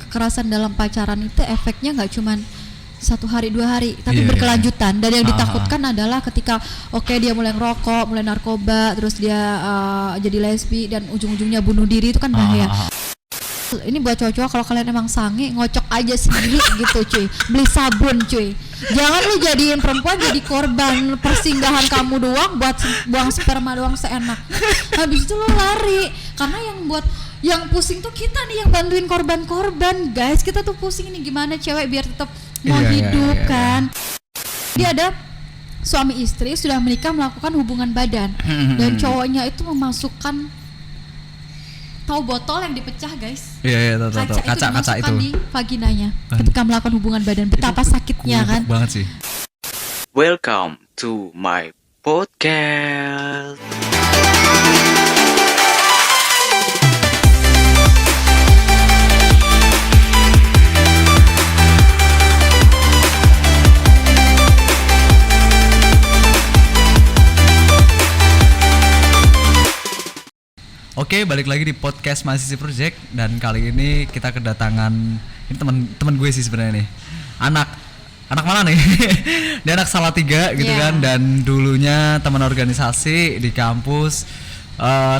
kekerasan dalam pacaran itu efeknya nggak cuman 1 hari 2 hari tapi berkelanjutan. Dan yang ditakutkan adalah ketika dia mulai ngerokok, mulai narkoba, terus dia jadi lesbi dan ujung-ujungnya bunuh diri, itu kan bahaya. Ini buat cowok-cowok, kalau kalian emang sange, ngocok aja sendiri gitu cuy, beli sabun cuy. Jangan lu jadiin perempuan jadi korban persinggahan kamu doang buat buang sperma doang seenak. Habis itu lu lari, karena yang pusing tuh kita nih yang bantuin korban-korban guys. Kita tuh pusing ini gimana cewek biar tetap mau hidup kan. Dia ada suami istri sudah menikah melakukan hubungan badan dan cowoknya itu memasukkan tahu botol yang dipecah guys. Tahu. Kaca itu di vaginanya ketika melakukan hubungan badan. Betapa sakitnya kan. Banget sih. Welcome to my podcast. Oke, balik lagi di podcast Mahasiswa Project, dan kali ini kita kedatangan ini teman gue sih sebenarnya nih. Anak mana nih? Dia anak Salatiga gitu kan, dan dulunya teman organisasi di kampus.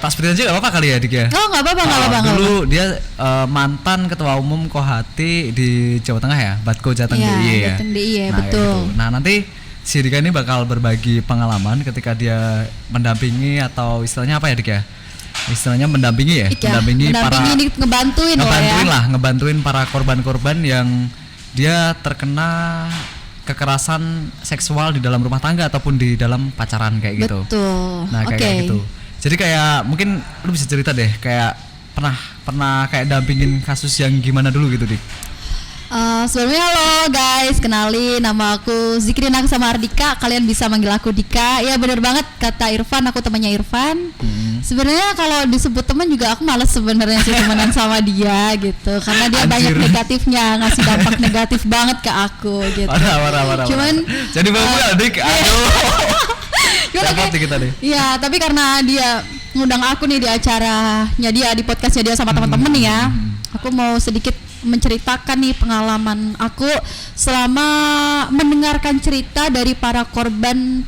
Tak sebutin aja gak apa-apa kali ya Dik ya? Oh gak apa-apa. Dulu dia mantan ketua umum Kohati di Jawa Tengah ya, Batko Jateng DIY ya. Jateng DIY, nah, betul. Gitu. Nah nanti si Dika ini bakal berbagi pengalaman ketika dia mendampingi atau istilahnya apa ya Dik ya? Istilahnya mendampingi ya, mendampingi ngebantuin para korban-korban yang dia terkena kekerasan seksual di dalam rumah tangga ataupun di dalam pacaran kayak gitu. Betul. Nah kayak gitu. Jadi kayak mungkin lu bisa cerita deh, kayak pernah kayak dampingin kasus yang gimana dulu gitu Dik. Sebelumnya halo guys, kenalin nama aku Zikri Naksama Ardika, kalian bisa manggil aku Dika. Ya benar banget kata Irfan, aku temannya Irfan. Sebenarnya kalau disebut teman juga aku males sebenarnya sih temenan sama dia gitu, karena dia banyak negatifnya, ngasih dampak negatif banget ke aku gitu. Marah. Cuman jadi bagus Dik, aduh. Iya, tapi karena dia ngundang aku nih di acaranya dia, di podcastnya dia sama teman-teman nih ya, aku mau sedikit menceritakan nih pengalaman aku selama mendengarkan cerita dari para korban,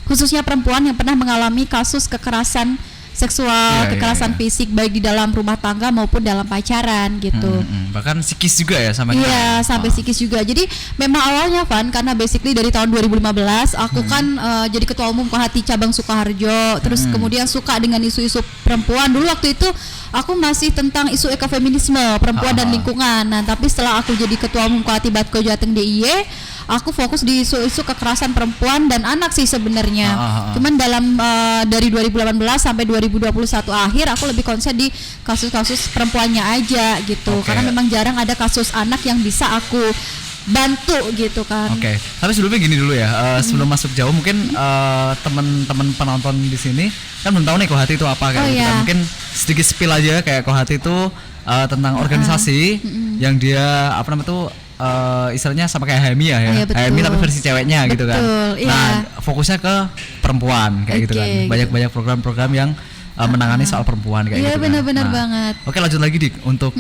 khususnya perempuan yang pernah mengalami kasus kekerasan seksual, kekerasan fisik baik di dalam rumah tangga maupun dalam pacaran gitu. Bahkan psikis juga ya sampai sampai psikis juga. Jadi memang awalnya Van, karena basically dari tahun 2015 aku kan jadi ketua umum Kohati cabang Sukoharjo, terus kemudian suka dengan isu-isu perempuan. Dulu waktu itu aku masih tentang isu ekofeminisme, perempuan dan lingkungan. Nah, tapi setelah aku jadi ketua umum Kohati Batko Jateng DIY, aku fokus di isu-isu kekerasan perempuan dan anak sih sebenarnya. Cuman dalam dari 2018 sampai 2021 akhir aku lebih konsen di kasus-kasus perempuannya aja gitu. Karena memang jarang ada kasus anak yang bisa aku bantu gitu kan. Tapi sebelumnya gini dulu ya, sebelum masuk jauh mungkin teman-teman penonton di sini kan belum tahu nih Kohati itu apa kayak gitu kan. Mungkin sedikit spill aja, kayak Kohati itu tentang organisasi yang dia apa namanya tuh istilahnya sama kayak HMI ya, HMI tapi versi ceweknya gitu kan. Nah fokusnya ke perempuan kayak gitu kan. Banyak program-program yang menangani soal perempuan kayak gitu kan. Iya benar banget. Oke, lanjut lagi Dik untuk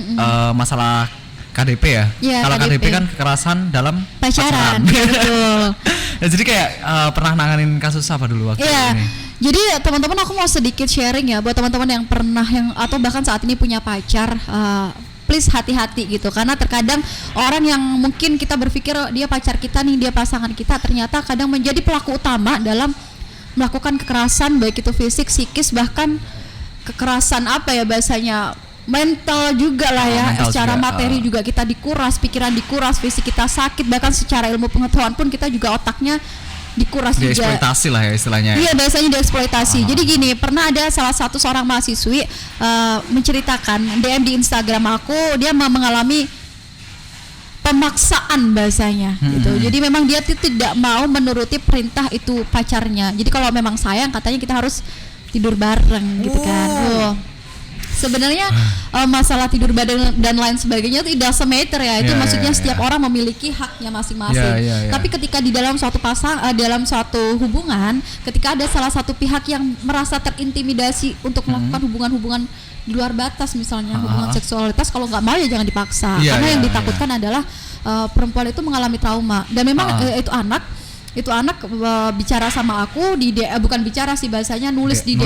masalah KDP ya. Kalau KDP kan kekerasan dalam pacaran. Betul. Ya, jadi kayak pernah nanganin kasus apa dulu waktu ini? Jadi teman-teman aku mau sedikit sharing ya buat teman-teman yang pernah atau bahkan saat ini punya pacar. Please hati-hati gitu, karena terkadang orang yang mungkin kita berpikir dia pacar kita nih, dia pasangan kita, ternyata kadang menjadi pelaku utama dalam melakukan kekerasan, baik itu fisik, psikis, bahkan kekerasan apa ya bahasanya, mental juga lah ya. Secara juga, materi juga kita dikuras, pikiran dikuras, fisik kita sakit, bahkan secara ilmu pengetahuan pun kita juga otaknya dikuras juga. Dieksploitasi lah ya istilahnya. Iya, biasanya dieksploitasi. Jadi gini, pernah ada salah satu seorang mahasiswi menceritakan DM di Instagram aku, dia mengalami pemaksaan bahasanya gitu. Jadi memang dia tidak mau menuruti perintah itu pacarnya. Jadi kalau memang sayang katanya kita harus tidur bareng gitu kan. Sebenarnya masalah tidur badan dan lain sebagainya itu tidak semeter ya. Itu maksudnya setiap orang memiliki haknya masing-masing. Tapi ketika di dalam suatu dalam suatu hubungan, ketika ada salah satu pihak yang merasa terintimidasi untuk melakukan hubungan-hubungan di luar batas, misalnya hubungan seksualitas, kalau nggak mau ya jangan dipaksa. Karena yang ditakutkan adalah perempuan itu mengalami trauma. Dan memang itu anak bicara sama aku bukan bicara sih, bahasanya nulis di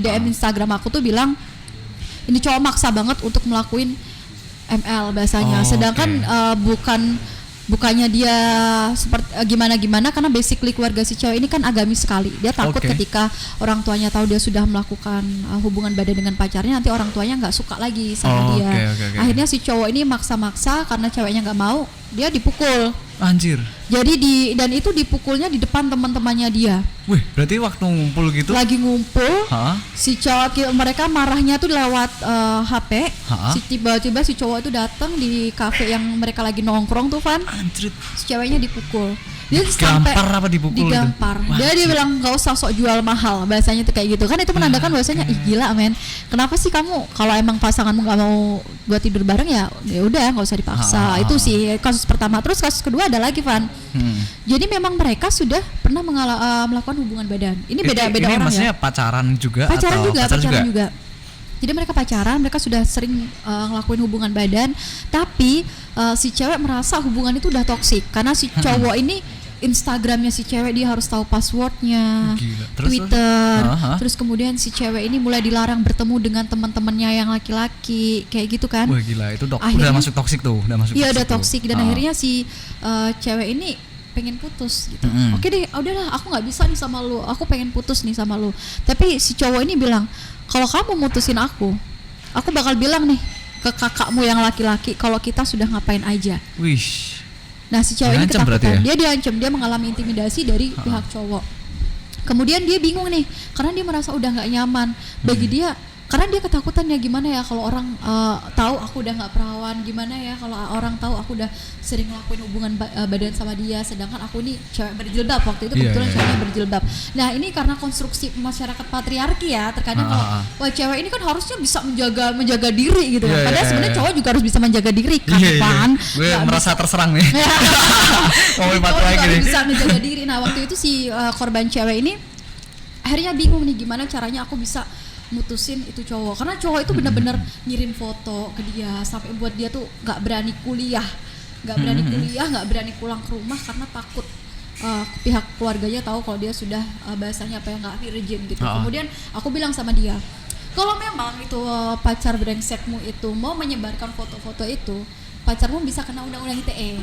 DM Instagram aku tuh bilang ini cowok maksa banget untuk ngelakuin ML bahasanya. Sedangkan bukannya dia seperti gimana karena basically keluarga si cewek ini kan agamis sekali. Dia takut ketika orang tuanya tahu dia sudah melakukan hubungan badan dengan pacarnya, nanti orang tuanya nggak suka lagi sama dia. Akhirnya si cowok ini maksa-maksa, karena ceweknya nggak mau, dia dipukul. Anjir. Jadi dan itu dipukulnya di depan teman-temannya dia. Wih, berarti waktu ngumpul gitu? Lagi ngumpul, si cowok, mereka marahnya tuh lewat HP. Tiba-tiba si cowok itu datang di kafe yang mereka lagi nongkrong tuh, Van. Anjir. Si ceweknya dipukul. Dia digampar apa dipukul? Digampar. Dia bilang nggak usah sok jual mahal, bahasanya tuh kayak gitu kan. Itu menandakan bahwasanya ih gila men, kenapa sih kamu kalau emang pasanganmu nggak mau gua tidur bareng ya udah nggak usah dipaksa. Itu sih kasus pertama. Terus kasus kedua ada lagi, Van. Jadi memang mereka sudah pernah melakukan hubungan badan. Ini beda ini orang maksudnya ya. pacaran juga. Pacaran juga. Jadi mereka pacaran, mereka sudah sering ngelakuin hubungan badan, tapi si cewek merasa hubungan itu udah toksik karena si cowok ini Instagramnya si cewek dia harus tahu passwordnya, Twitter, terus kemudian si cewek ini mulai dilarang bertemu dengan teman-temannya yang laki-laki, kayak gitu kan. Wah gila, itu udah masuk toksik tuh, Iya udah toksik dan akhirnya si cewek ini pengen putus gitu. Oke deh, udahlah aku nggak bisa nih sama lu, aku pengen putus nih sama lu. Tapi si cowok ini bilang, kalau kamu mutusin aku bakal bilang nih ke kakakmu yang laki-laki kalau kita sudah ngapain aja. Wish. Nah si cowok ini ya? ketakutan, dia diancam, dia mengalami intimidasi dari pihak cowok. Kemudian dia bingung nih, karena dia merasa udah nggak nyaman bagi dia, karena dia ketakutan ya gimana ya kalau orang tahu aku udah nggak perawan, gimana ya kalau orang tahu aku udah sering ngelakuin hubungan badan sama dia, sedangkan aku ini cewek berjilbab waktu itu kebetulan ceweknya berjilbab. Nah ini karena konstruksi masyarakat patriarki ya, terkadang kalau wah cewek ini kan harusnya bisa menjaga diri gitu, padahal sebenarnya cowok juga harus bisa menjaga diri kan. Gue merasa terserang nih. Cowok juga bisa menjaga diri. Nah waktu itu si korban cewek ini akhirnya bingung nih gimana caranya aku bisa mutusin itu cowok, karena cowok itu benar-benar ngirim foto ke dia sampai buat dia tuh nggak berani kuliah, nggak berani pulang ke rumah karena takut pihak keluarganya tahu kalau dia sudah bahasanya apa ya nggak virgin gitu. Kemudian aku bilang sama dia, kalau memang itu pacar brengsekmu itu mau menyebarkan foto-foto itu, pacarmu bisa kena undang-undang ITE.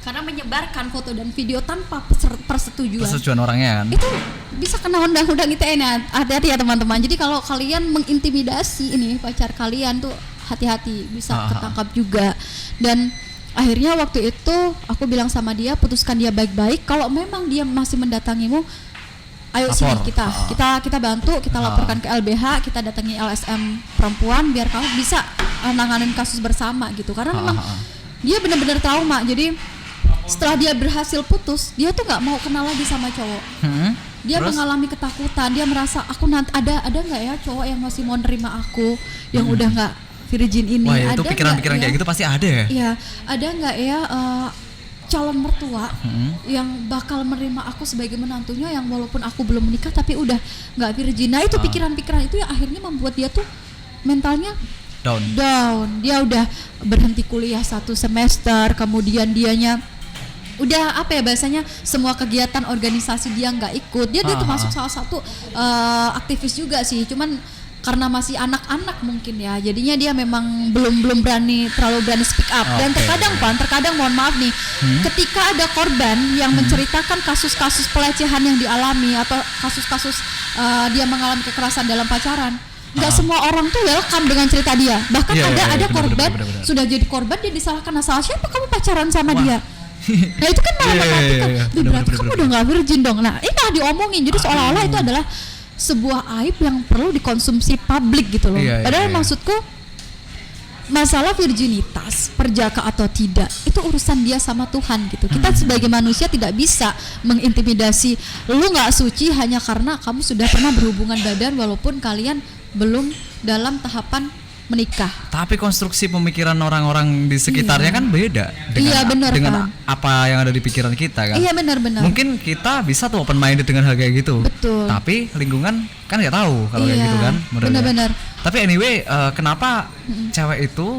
Karena menyebarkan foto dan video tanpa persetujuan orangnya kan, itu bisa kena undang-undang ITE. Hati-hati ya teman-teman. Jadi kalau kalian mengintimidasi ini pacar kalian tuh hati-hati, bisa ketangkap juga. Dan akhirnya waktu itu aku bilang sama dia, putuskan dia baik-baik. Kalau memang dia masih mendatangimu, ayo sini kita bantu, kita laporkan ke LBH, kita datangi LSM perempuan biar kamu bisa nanganin kasus bersama gitu. Karena memang dia benar-benar trauma. Jadi setelah dia berhasil putus, dia tuh nggak mau kenal lagi sama cowok. Dia mengalami ketakutan, dia merasa aku nanti ada nggak ya cowok yang masih mau nerima aku yang udah nggak virgin ini. Wah, itu pikiran-pikiran kayak gitu pasti ada ya. Iya, ada nggak ya calon mertua yang bakal menerima aku sebagai menantunya yang walaupun aku belum menikah tapi udah nggak virgin. Nah itu pikiran-pikiran itu yang akhirnya membuat dia tuh mentalnya down. Dia udah berhenti kuliah 1 semester, kemudian dianya udah apa ya bahasanya semua kegiatan organisasi dia nggak ikut. Dia termasuk salah satu aktivis juga sih, cuman karena masih anak-anak mungkin ya, jadinya dia memang belum terlalu berani speak up. Dan terkadang mohon maaf nih, ketika ada korban yang menceritakan kasus-kasus pelecehan yang dialami atau kasus-kasus dia mengalami kekerasan dalam pacaran, nggak semua orang tuh welcome dengan cerita dia. Bahkan ada korban bener. Sudah jadi korban, dia disalahkan asal siapa kamu pacaran sama dia. Nah itu kan malah mematikan. Berarti kamu udah nggak virgin dong. Nah ini malah diomongin, jadi seolah-olah itu adalah sebuah aib yang perlu dikonsumsi publik gitu loh. Padahal maksudku masalah virginitas, perjaka atau tidak, itu urusan dia sama Tuhan gitu. Kita sebagai manusia tidak bisa mengintimidasi lu nggak suci hanya karena kamu sudah pernah berhubungan badan walaupun kalian belum dalam tahapan menikah. Tapi konstruksi pemikiran orang-orang di sekitarnya kan beda dengan apa yang ada di pikiran kita kan. Iya benar-benar. Mungkin kita bisa tuh open minded dengan hal kayak gitu. Betul. Tapi lingkungan kan nggak tahu kalau kayak gitu kan. Benar-benar. Tapi anyway, kenapa cewek itu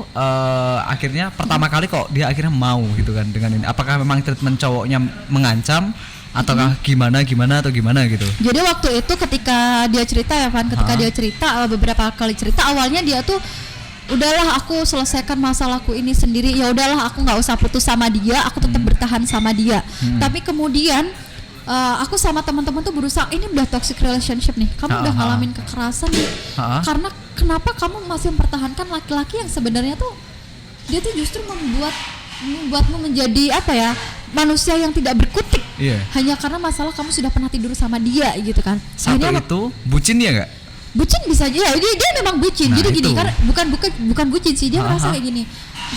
akhirnya pertama kali kok dia akhirnya mau gitu kan dengan ini? Apakah memang treatment cowoknya mengancam? Ataukah gimana gitu. Jadi waktu itu ketika dia cerita ya Van, dia cerita beberapa kali cerita, awalnya dia tuh udahlah aku selesaikan masalahku ini sendiri, ya udahlah aku nggak usah putus sama dia, aku tetap bertahan sama dia. Tapi kemudian aku sama teman-teman tuh berusaha, ini udah toxic relationship nih, kamu udah ngalamin kekerasan nih, karena kenapa kamu masih mempertahankan laki-laki yang sebenarnya tuh dia tuh justru membuatmu menjadi apa ya, manusia yang tidak berkutik, hanya karena masalah kamu sudah pernah tidur sama dia gitu kan. Satu akhirnya itu bucin ya nggak? Bucin bisa aja, dia memang bucin. Jadi gini, karena bukan bucin sih, dia merasa kayak gini,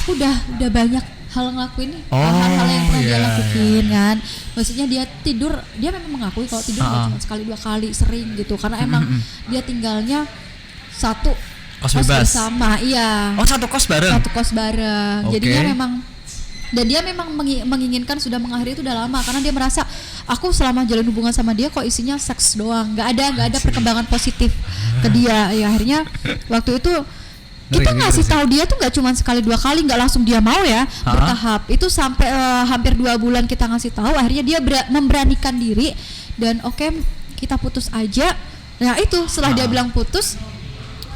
aku udah banyak hal ngelakuin nih, hal-hal yang pernah dia lakuin kan. Maksudnya dia tidur, dia memang mengakui kalau tidur nggak cuma sekali 2 kali, sering gitu, karena emang dia tinggalnya satu kos bersama, satu kos bareng. Jadinya memang, dan dia memang menginginkan sudah mengakhiri itu udah lama, karena dia merasa aku selama jalan hubungan sama dia kok isinya seks doang, nggak ada perkembangan positif ke dia. Ya akhirnya waktu itu kita ngasih tahu dia tuh nggak cuma sekali 2 kali, nggak langsung dia mau ya, bertahap. Itu sampai hampir 2 bulan kita ngasih tahu, akhirnya dia memberanikan diri dan oke, kita putus aja. Nah itu setelah dia bilang putus,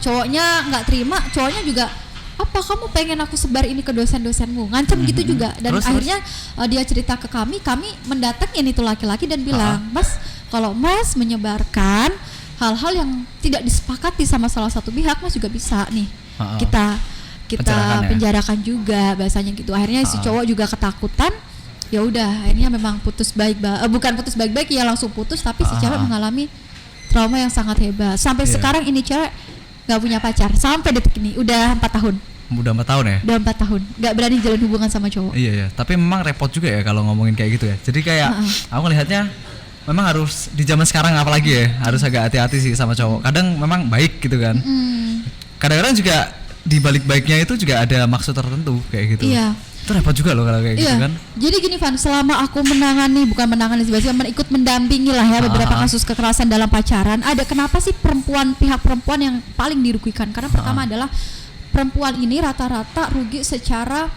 cowoknya nggak terima, cowoknya juga, apa kamu pengen aku sebar ini ke dosen-dosenmu, ngancam gitu juga. Dan akhirnya dia cerita ke kami mendatangin itu laki-laki dan bilang, Mas, kalau Mas menyebarkan hal-hal yang tidak disepakati sama salah satu pihak, Mas juga bisa nih kita penjarakan juga, bahasanya gitu. Akhirnya si cowok juga ketakutan, ya udah akhirnya memang bukan putus baik-baik ya, langsung putus. Tapi si cewek mengalami trauma yang sangat hebat. Sampai sekarang ini cewek nggak punya pacar sampai detik ini, udah 4 tahun. Udah 4 tahun ya? Udah 4 tahun, nggak berani jalan hubungan sama cowok. Iya. Tapi memang repot juga ya kalau ngomongin kayak gitu ya. Jadi kayak aku lihatnya memang harus di zaman sekarang apalagi ya, harus agak hati-hati sih sama cowok. Kadang memang baik gitu kan. Kadang-kadang juga di balik baiknya itu juga ada maksud tertentu kayak gitu. Iya. Itu repot juga loh kalau kayak gitu kan. Jadi gini Van, selama aku bukan ikut mendampingi lah ya beberapa kasus kekerasan dalam pacaran. Ada kenapa sih pihak perempuan yang paling dirugikan? Karena pertama adalah perempuan ini rata-rata rugi secara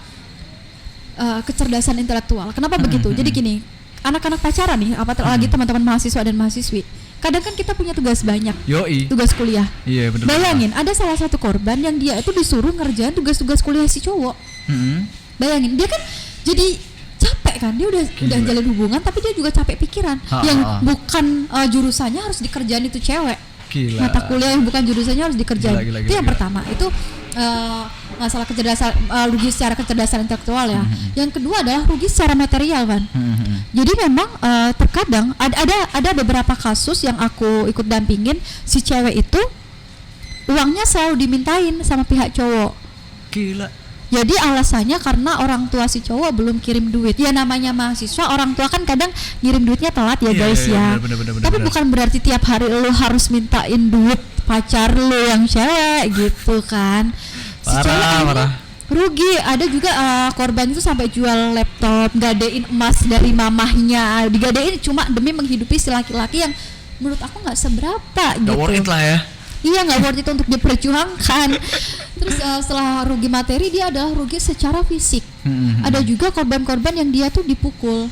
kecerdasan intelektual. Kenapa begitu? Jadi gini, anak-anak pacaran nih, apalagi teman-teman mahasiswa dan mahasiswi, kadang kan kita punya tugas banyak, tugas kuliah. Iya benar. Bayangin ada salah satu korban yang dia itu disuruh ngerjain tugas-tugas kuliah si cowok. Bayangin, dia kan jadi capek kan, dia udah jalan hubungan tapi dia juga capek pikiran. Yang bukan jurusannya harus dikerjain itu cewek. Mata kuliah yang bukan jurusannya harus dikerjain. Itu yang pertama, itu masalah rugi secara kecerdasan intelektual ya. Yang kedua adalah rugi secara material kan. Jadi memang terkadang ada beberapa kasus yang aku ikut dampingin, si cewek itu uangnya selalu dimintain sama pihak cowok. Gila. Jadi alasannya karena orang tua si cowok belum kirim duit. Ya namanya mahasiswa, orang tua kan kadang ngirim duitnya telat ya guys ya. Bener. Tapi bukan berarti tiap hari lu harus mintain duit pacar lu yang cewek gitu kan. Si cewek rugi. Ada juga korban itu sampai jual laptop, gadein emas dari mamahnya, digadein cuma demi menghidupi si laki-laki yang menurut aku nggak seberapa gitu. Gak worth it lah ya. Iya, nggak worth it untuk diperjuangkan. Terus setelah rugi materi, dia adalah rugi secara fisik. Ada juga korban-korban yang dia tuh dipukul,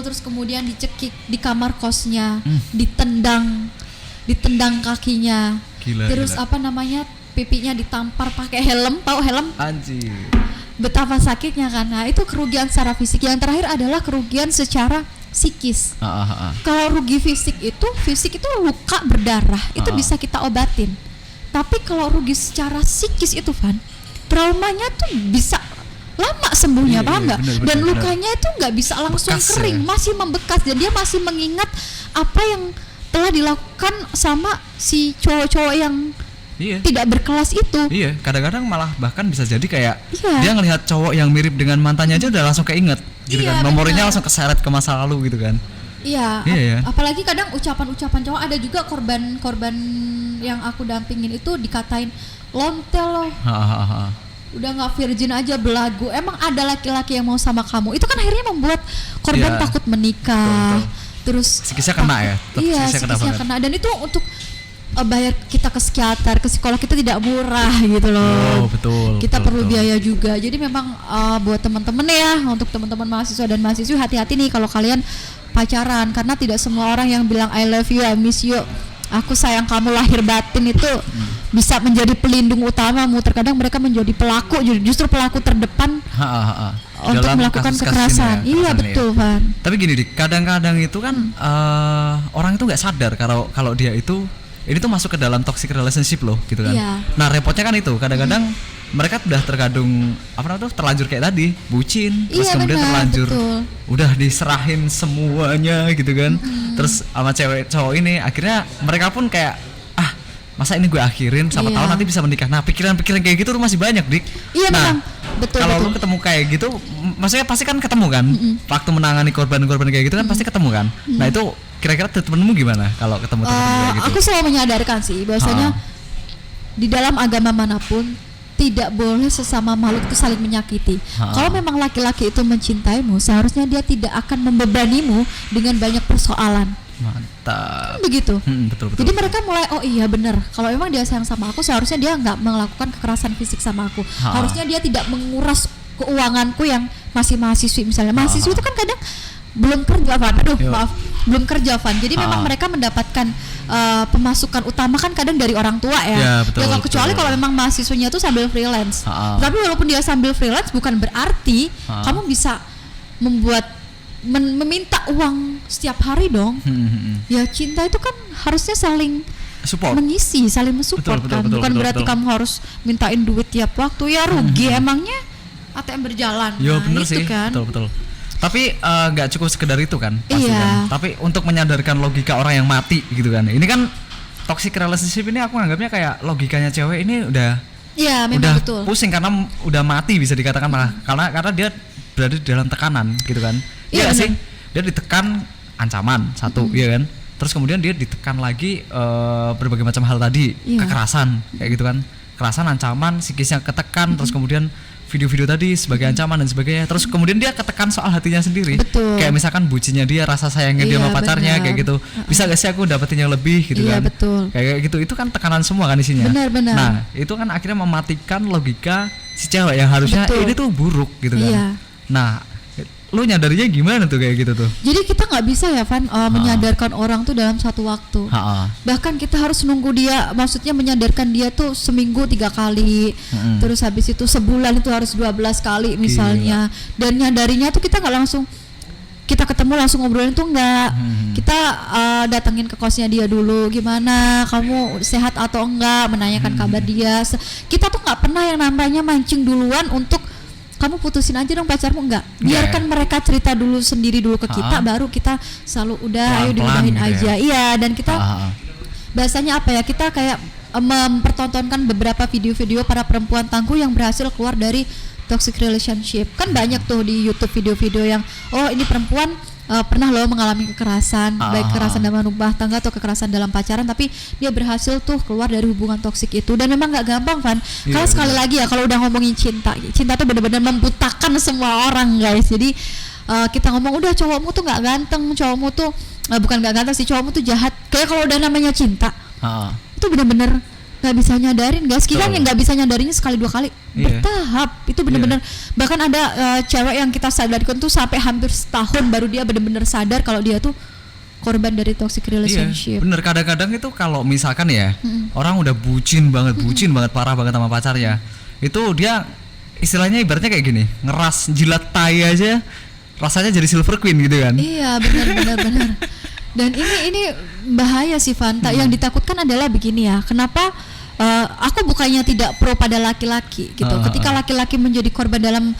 terus kemudian dicekik di kamar kosnya, ditendang kakinya. Terus pipinya ditampar pakai helm, tahu helm? Anjir. Betapa sakitnya kan. Nah, itu kerugian secara fisik. Yang terakhir adalah kerugian secara psikis. Kalau rugi fisik itu luka berdarah, itu bisa kita obatin. Tapi kalau rugi secara psikis itu Van, traumanya tuh bisa lama sembuhnya, paham nggak? Dan lukanya itu nggak bisa langsung bekas, kering, masih membekas, dan dia masih mengingat apa yang telah dilakukan sama si cowok-cowok yang tidak berkelas itu. Iya, kadang-kadang malah bahkan bisa jadi kayak dia ngelihat cowok yang mirip dengan mantannya aja udah langsung keinget gitu kan. Memorinya langsung keseret ke masa lalu gitu kan. Iya. Apalagi kadang ucapan-ucapan cowok, ada juga korban yang aku dampingin itu dikatain lontel loh, udah nggak virgin aja belagu. Emang ada laki-laki yang mau sama kamu? Itu kan akhirnya membuat korban takut menikah. Betul. Terus psikisnya kena ya. Iya, psikisnya kena. Dan itu untuk bayar kita ke psikiater, ke psikolog kita tidak murah gitu loh. Betul. Kita perlu biaya juga. Jadi memang buat teman-teman ya, untuk teman-teman mahasiswa dan mahasiswi, hati-hati nih kalau kalian pacaran, karena tidak semua orang yang bilang I love you, I miss you, aku sayang kamu lahir batin itu bisa menjadi pelindung utamamu. Terkadang mereka menjadi pelaku, justru pelaku terdepan untuk dalam melakukan kasus-kasus kekerasan. ini ya, Iya betul, Van. Tapi gini Dik, kadang-kadang itu kan orang itu nggak sadar kalau dia itu ini tuh masuk ke dalam toxic relationship loh gitu kan. Iya. Nah repotnya kan itu kadang-kadang mereka udah terlanjur kayak tadi bucin, terus kemudian terlanjur udah diserahin semuanya gitu kan. Terus sama cewek cowok ini akhirnya mereka pun kayak masa ini gue akhirin, siapa tahu nanti bisa menikah. Nah pikiran-pikiran kayak gitu tuh masih banyak Dik. Iya nah, memang betul. Kalau lu ketemu kayak gitu, maksudnya pasti kan ketemu kan. Waktu menangani korban-korban kayak gitu kan pasti ketemu kan. Nah itu kira-kira treatmentmu gimana kalau ketemu teman-teman kayak gitu? Aku selalu menyadarkan sih bahwasanya di dalam agama manapun tidak boleh sesama makhluk itu saling menyakiti. Kalau memang laki-laki itu mencintaimu, seharusnya dia tidak akan membebanimu dengan banyak persoalan. Mantap. Begitu. Betul. Jadi mereka mulai oh iya benar. Kalau memang dia sayang sama aku, seharusnya dia nggak melakukan kekerasan fisik sama aku. Harusnya dia tidak menguras keuanganku yang masih mahasiswi misalnya. Mahasiswi itu kan kadang belum kerja, Van. Belum kerja, Van. Jadi memang mereka mendapatkan pemasukan utama kan kadang dari orang tua ya. Betul, kecuali kalau memang mahasiswanya itu sambil freelance. Tapi walaupun dia sambil freelance bukan berarti kamu bisa meminta uang setiap hari dong. Ya cinta itu kan harusnya saling support, mengisi, saling mensupport kan. Bukan berarti kamu harus mintain duit tiap waktu, ya rugi emangnya ATM berjalan. Yo bener itu sih, kan. betul. Tapi nggak cukup sekedar itu kan, pasti Iya. kan. Tapi untuk menyadarkan logika orang yang mati gitu kan. Ini kan toxic relationship ini aku anggapnya kayak logikanya cewek ini udah memang betul. pusing karena udah mati bisa dikatakan malah karena dia berada di dalam tekanan gitu kan. Iya sih, dia ditekan ancaman satu, iya kan. Terus kemudian dia ditekan lagi berbagai macam hal tadi, kekerasan kayak gitu kan, kekerasan, ancaman, psikisnya ketekan, terus kemudian video-video tadi sebagai ancaman dan sebagainya. Terus kemudian dia ketekan soal hatinya sendiri. Betul. Kayak misalkan bucinnya dia, rasa sayangnya dia sama pacarnya kayak gitu. Bisa gak sih aku dapetin yang lebih gitu kan? Betul. Kayak gitu, itu kan tekanan semua kan isinya. Benar. Nah, itu kan akhirnya mematikan logika si cewek yang harusnya ini tuh buruk gitu kan. Iya. Nah, lu nyadarinya gimana tuh kayak gitu tuh? Jadi kita nggak bisa ya Van menyadarkan orang tuh dalam satu waktu. Bahkan kita harus nunggu dia, maksudnya menyadarkan dia tuh seminggu 3 kali, terus habis itu sebulan itu harus 12 kali misalnya. Dan nyadarinya tuh kita nggak langsung kita ketemu langsung ngobrolin tuh enggak. Kita datengin ke kosnya dia dulu, gimana kamu sehat atau enggak, menanyakan kabar dia. Kita tuh nggak pernah yang namanya mancing duluan untuk kamu putusin aja dong pacarmu, enggak. Biarkan mereka cerita dulu sendiri dulu ke kita, baru kita selalu ayo diudahin gitu aja. Iya, dan kita bahasanya apa ya? Kita kayak mempertontonkan beberapa video-video para perempuan tangguh yang berhasil keluar dari toxic relationship. Kan banyak tuh di YouTube video-video yang ini perempuan pernah loh mengalami kekerasan, baik kekerasan dalam rumah tangga atau kekerasan dalam pacaran, tapi dia berhasil tuh keluar dari hubungan toksik itu. Dan memang nggak gampang, Van. Karena sekali lagi ya, kalau udah ngomongin cinta tuh benar-benar membutakan semua orang, guys. Jadi kita ngomong udah cowokmu tuh nggak ganteng, cowokmu tuh bukan nggak ganteng sih, cowokmu tuh jahat. Kayak kalau udah namanya cinta, itu benar-benar nggak bisa nyadarin, guys. Kita yang nggak bisa nyadarinnya sekali 2 kali, bertahap. Itu benar-benar bahkan ada cewek yang kita sadarkan tuh sampai hampir setahun baru dia benar-benar sadar kalau dia tuh korban dari toxic relationship. Bener, kadang-kadang itu kalau misalkan ya orang udah bucin banget parah banget sama pacarnya, itu dia istilahnya ibaratnya kayak gini, ngeras jilat tai aja rasanya jadi silver queen gitu kan. Iya benar. Dan ini bahaya sih, Fanta. Yang ditakutkan adalah begini ya, kenapa aku bukannya tidak pro pada laki-laki gitu. Ketika laki-laki menjadi korban dalam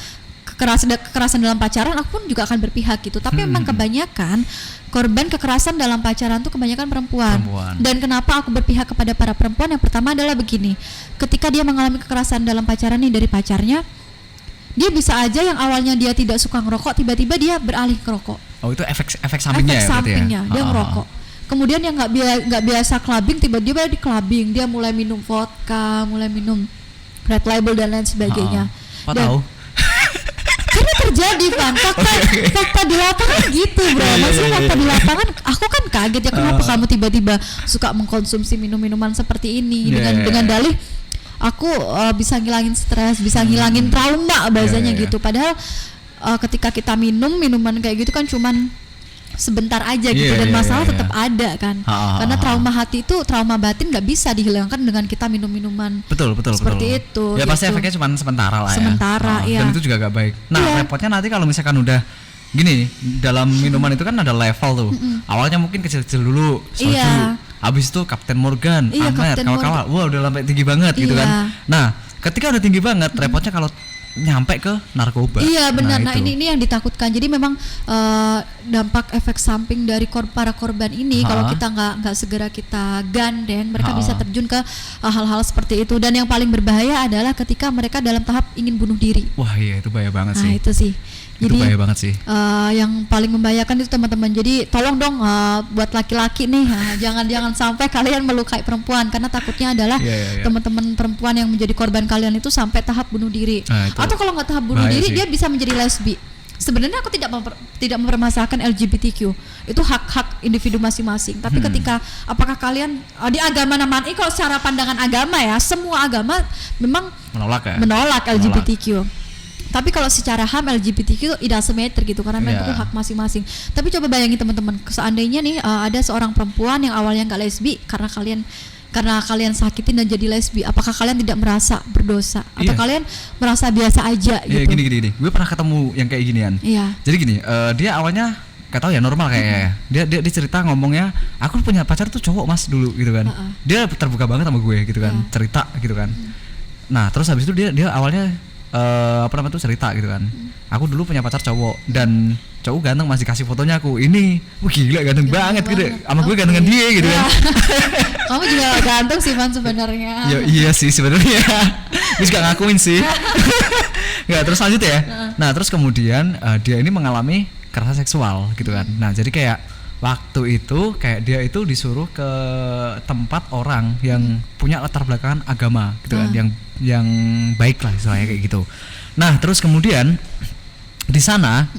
kekerasan dalam pacaran, aku pun juga akan berpihak gitu. Tapi memang kebanyakan korban kekerasan dalam pacaran tuh kebanyakan perempuan. Dan kenapa aku berpihak kepada para perempuan? Yang pertama adalah begini, ketika dia mengalami kekerasan dalam pacaran nih dari pacarnya, dia bisa aja yang awalnya dia tidak suka ngerokok, tiba-tiba dia beralih ke rokok. Oh, itu efek sampingnya ya? Efek sampingnya, dia ngerokok. kemudian yang nggak biasa clubbing tiba-tiba di clubbing, dia mulai minum vodka, mulai minum Red Label dan lain sebagainya. Tahu. Karena terjadi kan fakta di lapangan gitu bro. Maksudnya fakta di lapangan, aku kan kaget ya kenapa kamu tiba-tiba suka mengkonsumsi minum-minuman seperti ini dengan dalih aku bisa ngilangin stres, bisa ngilangin trauma bahasanya gitu. Padahal ketika kita minum minuman kayak gitu kan cuman sebentar aja gitu dan masalah tetap ada kan. Karena trauma hati itu, trauma batin nggak bisa dihilangkan dengan kita minum minuman. Betul. Seperti itu. Ya gitu. Pasti efeknya cuma sementara lah ya. Sementara, iya. Dan itu juga gak baik. Nah, repotnya nanti kalau misalkan udah gini, dalam minuman itu kan ada level tuh. Awalnya mungkin kecil-kecil dulu, soju. Habis itu Captain Morgan, Amer, kawan-kawan. Wah, udah sampai tinggi banget gitu kan. Nah, ketika udah tinggi banget, repotnya kalau nyampe ke narkoba. Iya benar. Nah ini yang ditakutkan. Jadi memang dampak efek samping dari para korban ini kalau kita nggak segera kita gandeng, mereka bisa terjun ke hal-hal seperti itu. Dan yang paling berbahaya adalah ketika mereka dalam tahap ingin bunuh diri. Wah iya itu bahaya banget sih. Nah itu sih. Jadi itu bahaya banget sih. Yang paling membahayakan itu teman-teman. Jadi tolong dong buat laki-laki nih, jangan sampai kalian melukai perempuan, karena takutnya adalah teman-teman perempuan yang menjadi korban kalian itu sampai tahap bunuh diri. Atau kalau nggak tahap bunuh diri, dia bisa menjadi lesbi. Sebenarnya aku tidak mempermasalahkan LGBTQ, itu hak-hak individu masing-masing. Tapi ketika apakah kalian di agama namanya, kalau secara pandangan agama ya, semua agama memang menolak LGBTQ. Tapi kalau secara HAM LGBTQ itu tidak simetri gitu, karena memang itu hak masing-masing. Tapi coba bayangin teman-teman, seandainya nih ada seorang perempuan yang awalnya nggak lesbi, karena kalian sakitin dan jadi lesbi, apakah kalian tidak merasa berdosa atau kalian merasa biasa aja gitu? Gini. Gue pernah ketemu yang kayak ginian. Jadi gini, dia awalnya gak tahu ya, normal kayaknya. Dia cerita ngomongnya, aku punya pacar tuh cowok mas dulu gitu kan. Dia terbuka banget sama gue gitu kan, cerita gitu kan. Nah terus habis itu dia awalnya cerita gitu kan. Aku dulu punya pacar cowok dan cowok ganteng, masih kasih fotonya aku. Ini, wah gila ganteng banget gitu. Sama gue gantengan dia gitu kan. Kamu juga ganteng sih Van sebenarnya. Iya sih sebenarnya. Dia juga ngakuin sih. Nggak, terus lanjut ya. Nah terus kemudian dia ini mengalami kekerasan seksual gitu kan. Nah jadi kayak waktu itu kayak dia itu disuruh ke tempat orang yang punya latar belakang agama gitu kan, yang baik lah istilahnya kayak gitu. Nah terus kemudian di sana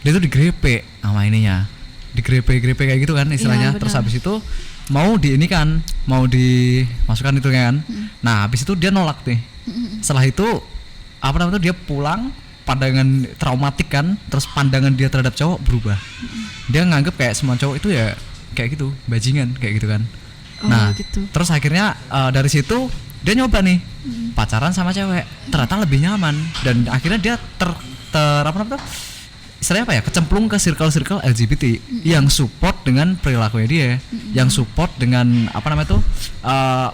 dia tuh digrepe sama ininya, digrepe kayak gitu kan istilahnya. Terus habis itu mau dimasukkan itu kan. Nah habis itu dia nolak nih. Setelah itu dia pulang, pandangan traumatik kan, terus pandangan dia terhadap cowok berubah. Dia nganggep kayak semua cowok itu ya kayak gitu, bajingan kayak gitu kan. Terus akhirnya dari situ dia nyoba nih pacaran sama cewek, ternyata lebih nyaman, dan akhirnya dia istilahnya kecemplung ke circle LGBT yang support dengan perilakunya dia, yang support dengan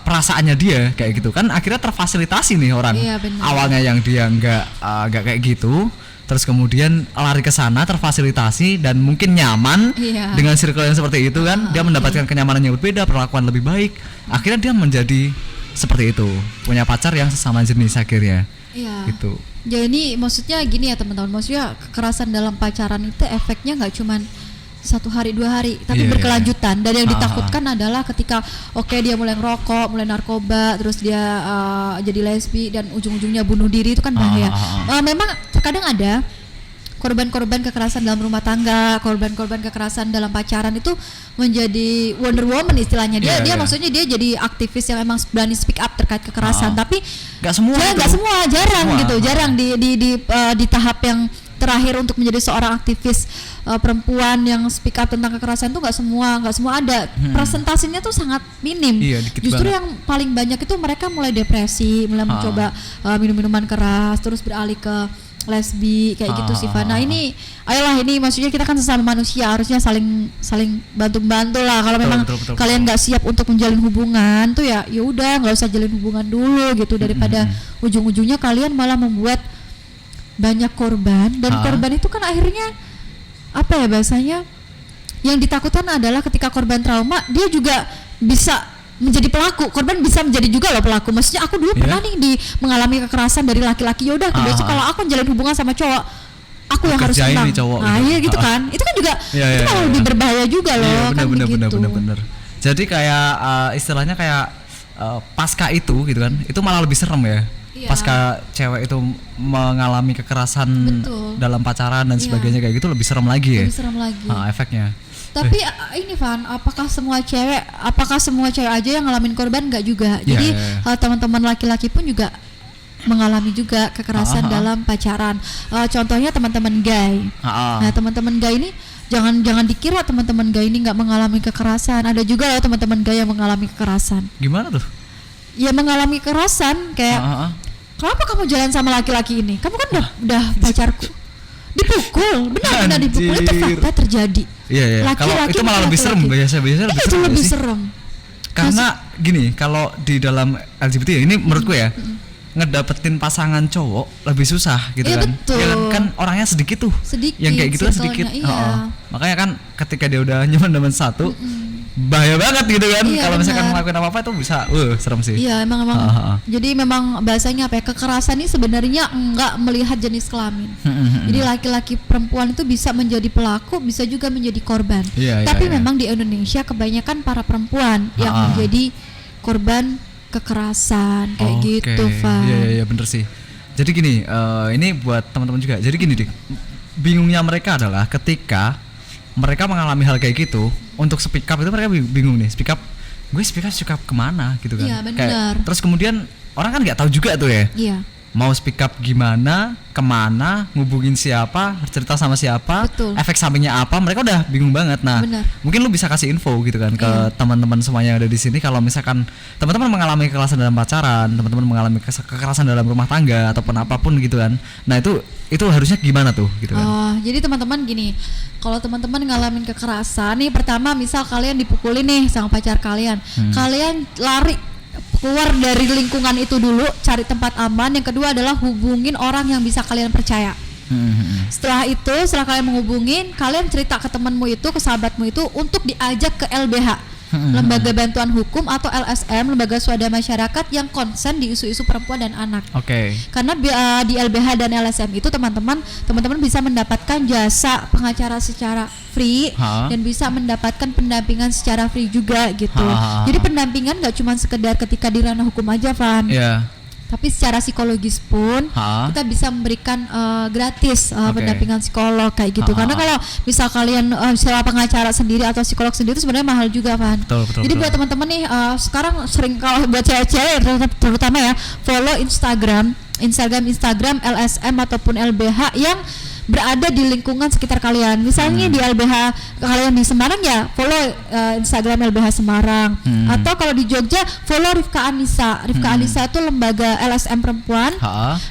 perasaannya dia kayak gitu kan. Akhirnya terfasilitasi nih orang. Awalnya yang dia nggak kayak gitu, terus kemudian lari ke sana, terfasilitasi dan mungkin nyaman dengan circle yang seperti itu kan. Dia mendapatkan kenyamanan yang berbeda, perlakuan lebih baik. Akhirnya dia menjadi seperti itu, punya pacar yang sesama jenis akhirnya. Gitu. Jadi maksudnya gini ya teman-teman, maksudnya kekerasan dalam pacaran itu efeknya nggak cuman 1 hari 2 hari, tapi berkelanjutan. Dan yang ditakutkan adalah ketika dia mulai ngerokok, mulai narkoba, terus dia jadi lesbi dan ujung-ujungnya bunuh diri, itu kan bahaya. Memang terkadang ada korban-korban kekerasan dalam rumah tangga, korban-korban kekerasan dalam pacaran itu menjadi Wonder Woman istilahnya. Dia maksudnya dia jadi aktivis yang emang berani speak up terkait kekerasan, tapi nggak semua, jarang di tahap yang terakhir untuk menjadi seorang aktivis perempuan yang speak up tentang kekerasan itu nggak semua ada. Presentasinya tuh sangat minim. Justru yang paling banyak itu mereka mulai depresi, mulai mencoba minum-minuman keras, terus beralih ke lesbi kayak gitu sih Van. Nah ini maksudnya kita kan sesama manusia, harusnya saling bantu lah. Kalau memang kalian nggak siap untuk menjalin hubungan tuh ya udah nggak usah jalin hubungan dulu gitu, daripada ujung-ujungnya kalian malah membuat banyak korban. Dan korban itu kan akhirnya bahasanya yang ditakutkan adalah ketika korban trauma, dia juga bisa menjadi pelaku. Korban bisa menjadi juga loh pelaku. Maksudnya aku dulu pernah nih mengalami kekerasan dari laki-laki. Yaudah besok kalau aku menjalin hubungan sama cowok, aku yang harus kerjain menang. nih cowok Nah, gitu. iya gitu kan. Itu kan juga itu malah lebih berbahaya juga loh, Iya, kan begitu. bener. Jadi kayak istilahnya kayak pasca itu gitu kan. Itu malah lebih serem ya. Iya. Pasca cewek itu mengalami kekerasan dalam pacaran dan sebagainya kayak gitu lebih serem lagi ya. Lebih serem lagi. Efeknya. Tapi ini Van, apakah semua cewek aja yang ngalamin korban? Enggak juga. Jadi teman-teman laki-laki pun juga mengalami juga kekerasan dalam pacaran. Contohnya teman-teman gay. Nah, teman-teman gay ini jangan dikira teman-teman gay ini nggak mengalami kekerasan. Ada juga loh teman-teman gay yang mengalami kekerasan. Gimana tuh? Ya mengalami kekerasan kayak kenapa kamu jalan sama laki-laki ini? Kamu kan udah pacarku. Dipukul, benar dipukul, itu fakta terjadi. Iya. Kalau itu malah lebih serem biasanya itu lebih serem. Karena gini, kalau di dalam LGBT ya, ini menurutku ya, ngedapetin pasangan cowok lebih susah gitu kan. Betul. Ya kan orangnya sedikit tuh. Yang kayak gitu kan sedikit. Iya. Makanya kan ketika dia udah nyaman satu, bahaya banget gitu kan. Kalau misalkan ngelakuin apa-apa itu bisa serem sih. Iya, emang. Jadi memang bahasanya apa ya? Kekerasan ini sebenarnya enggak melihat jenis kelamin. Jadi laki-laki perempuan itu bisa menjadi pelaku, bisa juga menjadi korban. Tapi memang di Indonesia kebanyakan para perempuan yang menjadi korban kekerasan kayak gitu, Pak. Iya bener sih. Jadi gini, ini buat teman-teman juga. Jadi gini, Dik. Bingungnya mereka adalah ketika mereka mengalami hal kayak gitu, untuk speak up itu mereka bingung nih. Speak up kemana gitu kan? Iya, benar. Kayak, terus kemudian orang kan nggak tahu juga tuh ya. Iya. Mau speak up gimana, kemana, ngubungin siapa, cerita sama siapa, efek sampingnya apa, mereka udah bingung banget. Nah, mungkin lu bisa kasih info gitu kan ke teman-teman semuanya yang ada di sini. Kalau misalkan teman-teman mengalami kekerasan dalam pacaran, teman-teman mengalami kekerasan dalam rumah tangga ataupun apapun gitu kan. Nah, itu harusnya gimana tuh gitu kan? Jadi teman-teman gini, kalau teman-teman ngalamin kekerasan nih, pertama misal kalian dipukulin nih sama pacar kalian, kalian lari keluar dari lingkungan itu dulu, cari tempat aman. Yang kedua adalah hubungin orang yang bisa kalian percaya. Setelah kalian menghubungin, kalian cerita ke temanmu itu, ke sahabatmu itu untuk diajak ke LBH, Lembaga Bantuan Hukum atau LSM, Lembaga Swadaya Masyarakat yang konsen di isu-isu perempuan dan anak. Karena di LBH dan LSM itu teman-teman bisa mendapatkan jasa pengacara secara free dan bisa mendapatkan pendampingan secara free juga gitu. Jadi pendampingan nggak cuma sekedar ketika di ranah hukum aja, Van. Tapi secara psikologis pun kita bisa memberikan gratis pendampingan psikolog kayak gitu. Karena kalau misal kalian sewa pengacara sendiri atau psikolog sendiri itu sebenarnya mahal juga, Van. Jadi buat teman-teman nih, sekarang sering kalau buat cewek-cewek terutama ya, follow Instagram LSM ataupun LBH yang berada di lingkungan sekitar kalian. Misalnya di LBH kalian di Semarang ya follow Instagram LBH Semarang. Atau kalau di Jogja follow Rifka Anissa. Rifka Anissa itu lembaga LSM perempuan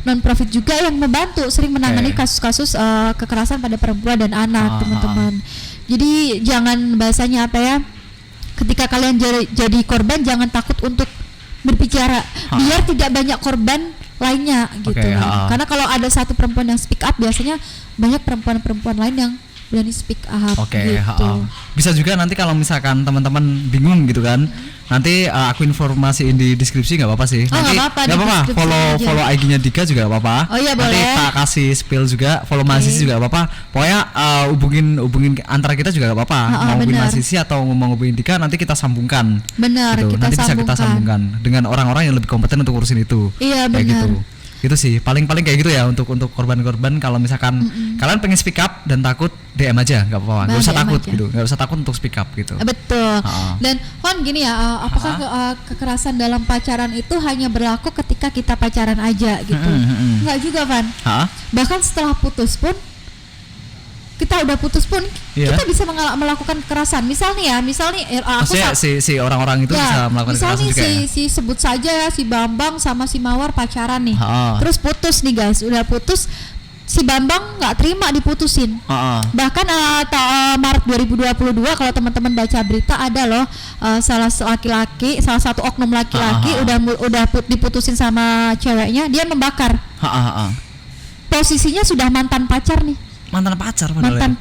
non profit juga yang membantu sering menangani kasus-kasus kekerasan pada perempuan dan anak, teman-teman. Jadi jangan bahasanya apa ya? Ketika kalian jadi korban jangan takut untuk berbicara biar tidak banyak korban lainnya gitu. Karena kalau ada satu perempuan yang speak up, biasanya banyak perempuan-perempuan lain yang berani speak up gitu. Bisa juga nanti kalau misalkan teman-teman bingung gitu kan, nanti aku informasiin di deskripsi, nggak apa-apa sih. Nanti nggak apa-apa, follow IG-nya Dika juga nggak apa-apa. Nanti tak kasih spill juga, follow Mahasiswa juga nggak apa-apa. Pokoknya hubungin antara kita juga nggak apa-apa. Mau hubungin Mahasiswa atau mau hubungin Dika, nanti kita sambungkan. Gitu. Nanti bisa kita sambungkan dengan orang-orang yang lebih kompeten untuk urusin itu. Iya, benar. Gitu. Itu sih paling kayak gitu ya untuk korban-korban. Kalau misalkan kalian pengen speak up dan takut, DM aja, nggak apa-apa, nggak usah takut gitu, nggak usah takut untuk speak up gitu. Betul. Dan Van gini ya, apakah kekerasan dalam pacaran itu hanya berlaku ketika kita pacaran aja gitu? Nggak juga, Van. Bahkan setelah putus pun, kita kita bisa melakukan kekerasan. Misalnya si orang-orang itu bisa melakukan kekerasan juga ya? si sebut saja ya, si Bambang sama si Mawar pacaran nih, terus putus nih guys, udah putus, si Bambang nggak terima diputusin. Bahkan Maret 2022 kalau teman-teman baca berita ada loh, salah satu oknum laki-laki udah diputusin sama ceweknya, dia membakar. Posisinya sudah mantan pacar nih. Mantan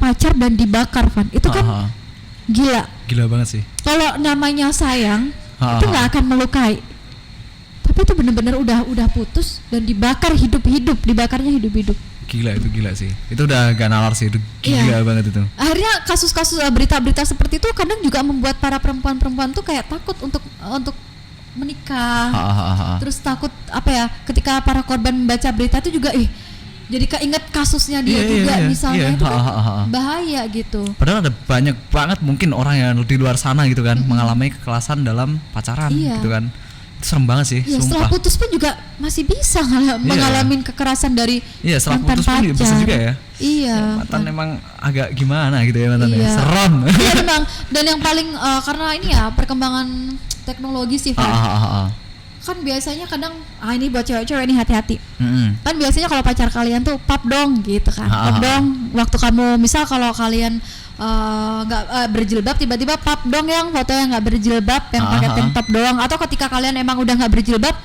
pacar dan dibakar, Van. Itu kan gila banget sih. Kalau namanya sayang itu nggak akan melukai, tapi itu benar-benar udah putus dan dibakarnya hidup-hidup. Gila sih. Itu udah gak nalar sih, itu gila banget itu. Akhirnya kasus-kasus berita-berita seperti itu kadang juga membuat para perempuan-perempuan tuh kayak takut untuk menikah. Terus takut ketika para korban membaca berita itu juga jadi keinget kasusnya dia juga misalnya itu kan bahaya gitu. Padahal ada banyak banget mungkin orang yang di luar sana gitu kan mengalami kekerasan dalam pacaran gitu kan. Itu serem banget sih, sumpah. Setelah putus pun juga masih bisa mengalami kekerasan dari setelah mantan putus pacar. pun bisa juga ya. Mantan emang agak gimana gitu ya mantannya. Serem. Iya memang. Dan yang paling karena ini perkembangan teknologi sih, kan biasanya kadang ini buat cewek-cewek ini hati-hati. Kan biasanya kalau pacar kalian tuh pap dong gitu kan. Pap dong waktu kamu misal kalau kalian nggak berjilbab tiba-tiba pap dong yang foto yang nggak berjilbab yang pakai tank top doang, atau ketika kalian emang udah nggak berjilbab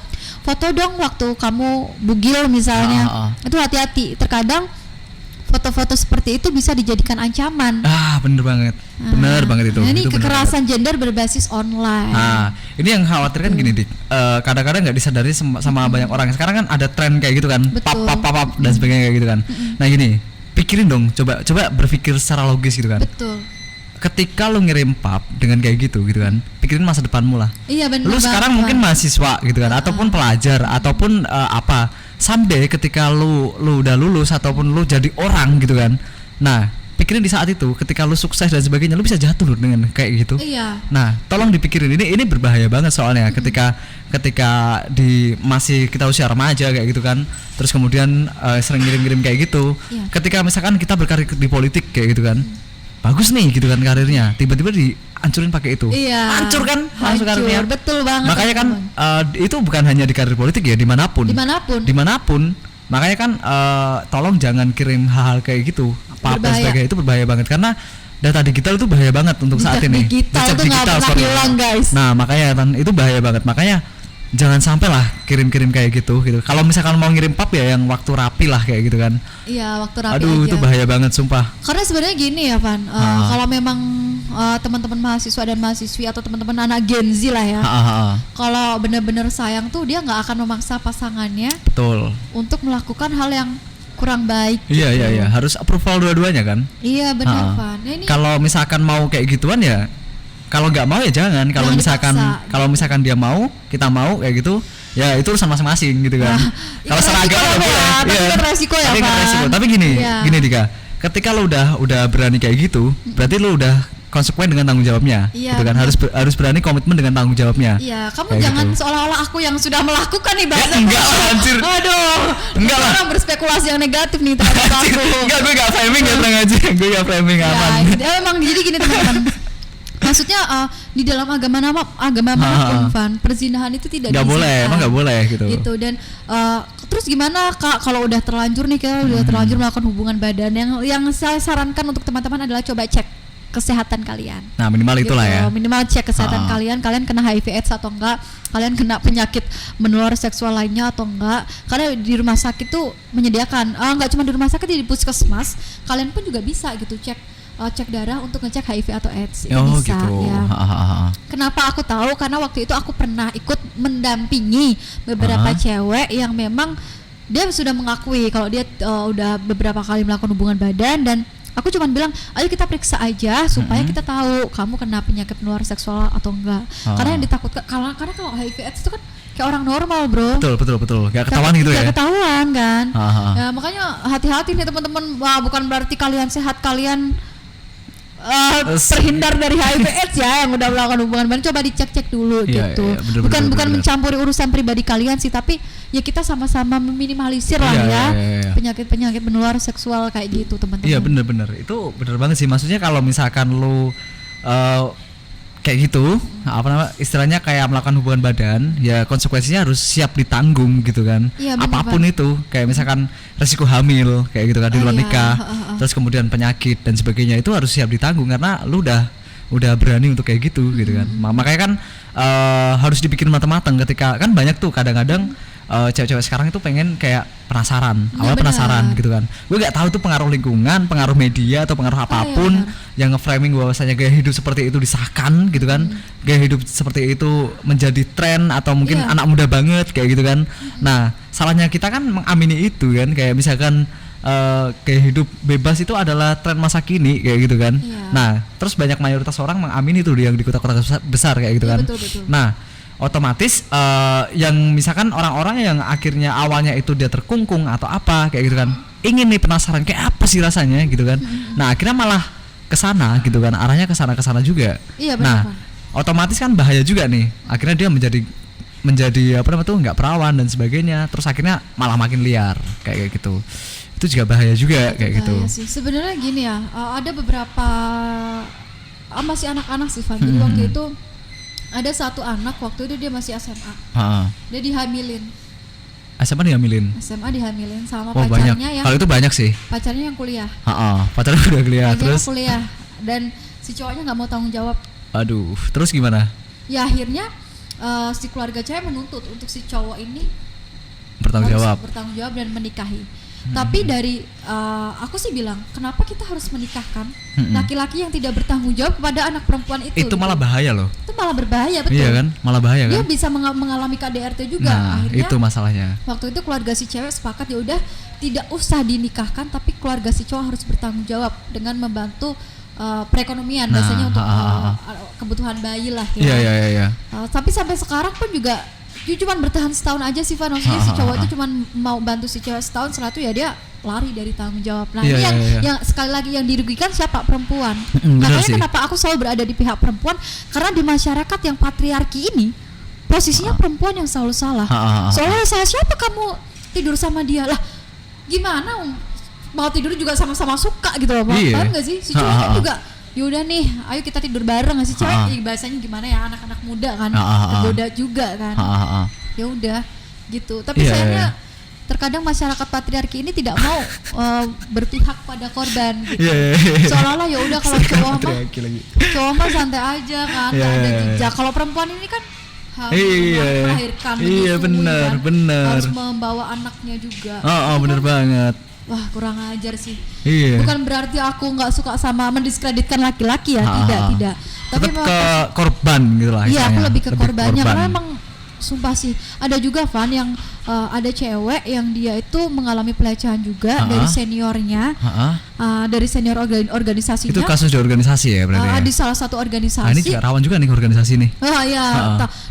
foto dong waktu kamu bugil misalnya. Itu hati-hati, terkadang foto-foto seperti itu bisa dijadikan ancaman. Bener banget itu. Ini itu kekerasan gender berbasis online. Ini yang khawatir kan gini dik, kadang-kadang nggak disadari sama banyak orang. Sekarang kan ada tren kayak gitu kan, pap dan sebagainya kayak gitu kan. Nah gini, pikirin dong, coba berpikir secara logis gitu kan. Betul. Ketika lu ngirim pap dengan kayak gitu kan, pikirin masa depanmu lah. Iya benar. Lu sekarang mungkin mahasiswa gitu kan, ataupun pelajar, ataupun someday ketika lu udah lulus ataupun lu jadi orang gitu kan. Nah, pikirin di saat itu ketika lu sukses dan sebagainya, lu bisa jatuh loh dengan kayak gitu. Nah, tolong dipikirin, ini berbahaya banget soalnya ketika masih kita usia remaja kayak gitu kan. Terus kemudian sering ngirim-ngirim kayak gitu. Ketika misalkan kita berkarir di politik kayak gitu kan. Bagus nih gitu kan karirnya, tiba-tiba dihancurin pakai itu. Hancur kan langsung karirnya. Betul banget. Makanya kan itu bukan hanya di karir politik ya, dimanapun. Makanya kan tolong jangan kirim hal-hal kayak gitu. Apa-apa sebagainya, itu berbahaya banget karena data digital itu bahaya banget untuk saat ini. Jejak digital itu nggak pernah hilang guys. Nah makanya kan itu bahaya banget, makanya jangan sampai lah kirim-kirim kayak gitu. Kalau misalkan mau ngirim pap ya yang waktu rapi lah kayak gitu kan. Waktu rapi aduh aja. Itu bahaya banget sumpah. Karena sebenarnya gini ya Van, kalau memang teman-teman mahasiswa dan mahasiswi atau teman-teman anak Gen Z lah ya, kalau benar-benar sayang tuh dia nggak akan memaksa pasangannya untuk melakukan hal yang kurang baik. Iya harus approval dua-duanya kan. Iya benar Van. Kalau misalkan mau kayak gituan ya, kalau nggak mau ya jangan. Kalau misalkan dia mau, kita mau kayak gitu, ya itu urusan masing-masing gitu kan. Kalau seragam tapi resiko ya Pak. Tapi gini Dika, ketika lo udah berani kayak gitu, berarti lo udah konsekuen dengan tanggung jawabnya, gitu kan. Harus berani komitmen dengan tanggung jawabnya. Kamu jangan seolah-olah aku yang sudah melakukan nih bahasa. Enggak lah anjir. Enggak lah. Orang berspekulasi yang negatif nih terhadap aku. Enggak, gue enggak framing ya, tenang aja. Gue enggak framing aman. Memang jadi gini teman-teman. Maksudnya di dalam agama manapun Van, perzinahan itu tidak boleh, emang nggak boleh gitu. Dan terus gimana Kak kalau udah terlanjur nih, kita udah terlanjur melakukan hubungan badan, yang saya sarankan untuk teman-teman adalah coba cek kesehatan kalian. Nah minimal itulah ya. Minimal cek kesehatan kalian kena HIV/AIDS atau enggak, kalian kena penyakit menular seksual lainnya atau enggak. Karena di rumah sakit tuh menyediakan, enggak cuma di rumah sakit, di puskesmas kalian pun juga bisa gitu cek darah untuk ngecek HIV atau AIDS. Itu bisa gitu. Ya. Kenapa aku tahu? Karena waktu itu aku pernah ikut mendampingi beberapa cewek yang memang dia sudah mengakui kalau dia udah beberapa kali melakukan hubungan badan, dan aku cuma bilang, ayo kita periksa aja supaya kita tahu kamu kena penyakit menular seksual atau enggak. Karena yang ditakutkan, karena kalau HIV/AIDS itu kan kayak orang normal bro. Betul. Gak ketahuan gitu ya. Gak ketahuan kan. Ya, makanya hati-hati nih teman-teman. Bukan berarti kalian sehat, kalian terhindar dari HIV/AIDS ya yang udah melakukan hubungan badan. Coba dicek dulu gitu. Bukan mencampuri urusan pribadi kalian sih, tapi ya kita sama-sama meminimalisir lah ya penyakit-penyakit menular seksual kayak gitu teman-teman. Iya bener itu bener banget sih. Maksudnya kalau misalkan lu kayak gitu, istilahnya kayak melakukan hubungan badan, ya konsekuensinya harus siap ditanggung gitu kan. Apapun itu, kayak misalkan resiko hamil kayak gitu kan di luar nikah, terus kemudian penyakit dan sebagainya, itu harus siap ditanggung karena lu udah berani untuk kayak gitu gitu kan. Makanya kan harus dipikir matang-matang ketika kan banyak tuh kadang-kadang cewek-cewek sekarang itu pengen kayak penasaran, penasaran gitu kan. Gue nggak tahu tuh pengaruh lingkungan, pengaruh media atau pengaruh apapun yang nge-framing bahwasanya gaya hidup seperti itu disahkan gitu kan. Gaya hidup seperti itu menjadi tren atau mungkin anak muda banget kayak gitu kan. Nah, salahnya kita kan mengamini itu kan, kayak misalkan kayak hidup bebas itu adalah tren masa kini kayak gitu kan. Nah, terus banyak mayoritas orang mengamini itu yang di kota-kota besar kayak gitu kan. Betul. Nah, otomatis yang misalkan orang-orang yang akhirnya awalnya itu dia terkungkung atau apa kayak gitu kan, ingin nih penasaran kayak apa sih rasanya gitu kan. Nah, akhirnya malah kesana gitu kan, arahnya kesana juga. Iya, nah, otomatis kan bahaya juga nih. Akhirnya dia menjadi apa namanya tuh nggak perawan dan sebagainya. Terus akhirnya malah makin liar kayak gitu. Itu juga bahaya juga kayak gitu. Sih. Sebenarnya gini ya, ada beberapa masih anak-anak sih Van. Jadi waktu itu ada satu anak waktu itu dia masih SMA. Dia dihamilin. SMA dihamilin sama banyak. pacarnya yang kalau itu banyak sih. Pacarnya yang kuliah. Pacarnya udah kuliah terus. Kuliah dan si cowoknya nggak mau tanggung jawab. Aduh, terus gimana? Ya akhirnya si keluarga cewek menuntut untuk si cowok ini bertanggung jawab dan menikahi. Tapi dari aku sih bilang, kenapa kita harus menikahkan laki-laki yang tidak bertanggung jawab kepada anak perempuan itu? Itu malah bahaya loh. Itu malah berbahaya, betul. Iya kan? Malah bahaya kan? Dia bisa mengalami KDRT juga. Nah, akhirnya itu masalahnya. Waktu itu keluarga si cewek sepakat ya udah tidak usah dinikahkan, tapi keluarga si cowok harus bertanggung jawab dengan membantu perekonomian biasanya untuk kebutuhan bayi lah ya. Iya. Tapi sampai sekarang pun juga dia cuma bertahan setahun aja sih Van. Maksudnya si cowok itu cuma mau bantu si cewek setahun, setelah itu ya dia lari dari tanggung jawab. Nah ini yang sekali lagi yang dirugikan siapa? Perempuan. Makanya kenapa aku selalu berada di pihak perempuan, karena di masyarakat yang patriarki ini posisinya perempuan yang selalu salah. Soalnya salah siapa kamu tidur sama dia lah? Gimana mau tidur juga sama-sama suka gitu loh. Paham gak sih? Si cowok kan juga yaudah nih, ayo kita tidur bareng. Si cewek bahasanya gimana ya, anak-anak muda kan, tergoda juga kan. Ya udah gitu. Tapi sayangnya terkadang masyarakat patriarki ini tidak mau berpihak pada korban gitu. Seolah-olah ya udah kalau cowok mah santai aja kan, nggak ada jejak. Kalau perempuan ini kan melahirkan, benar. Harus membawa anaknya juga. Benar banget. Wah, kurang ajar sih. Bukan berarti aku nggak suka sama mendiskreditkan laki-laki ya, tidak. Tapi tetap ke korban gitu lah. Iya, aku lebih ke korbannya karena emang sumpah sih ada juga Van yang ada cewek yang dia itu mengalami pelecehan juga dari seniornya, dari senior organisasinya. Itu kasus di organisasi ya berarti? Di salah satu organisasi. Ini juga rawan juga nih organisasi nih.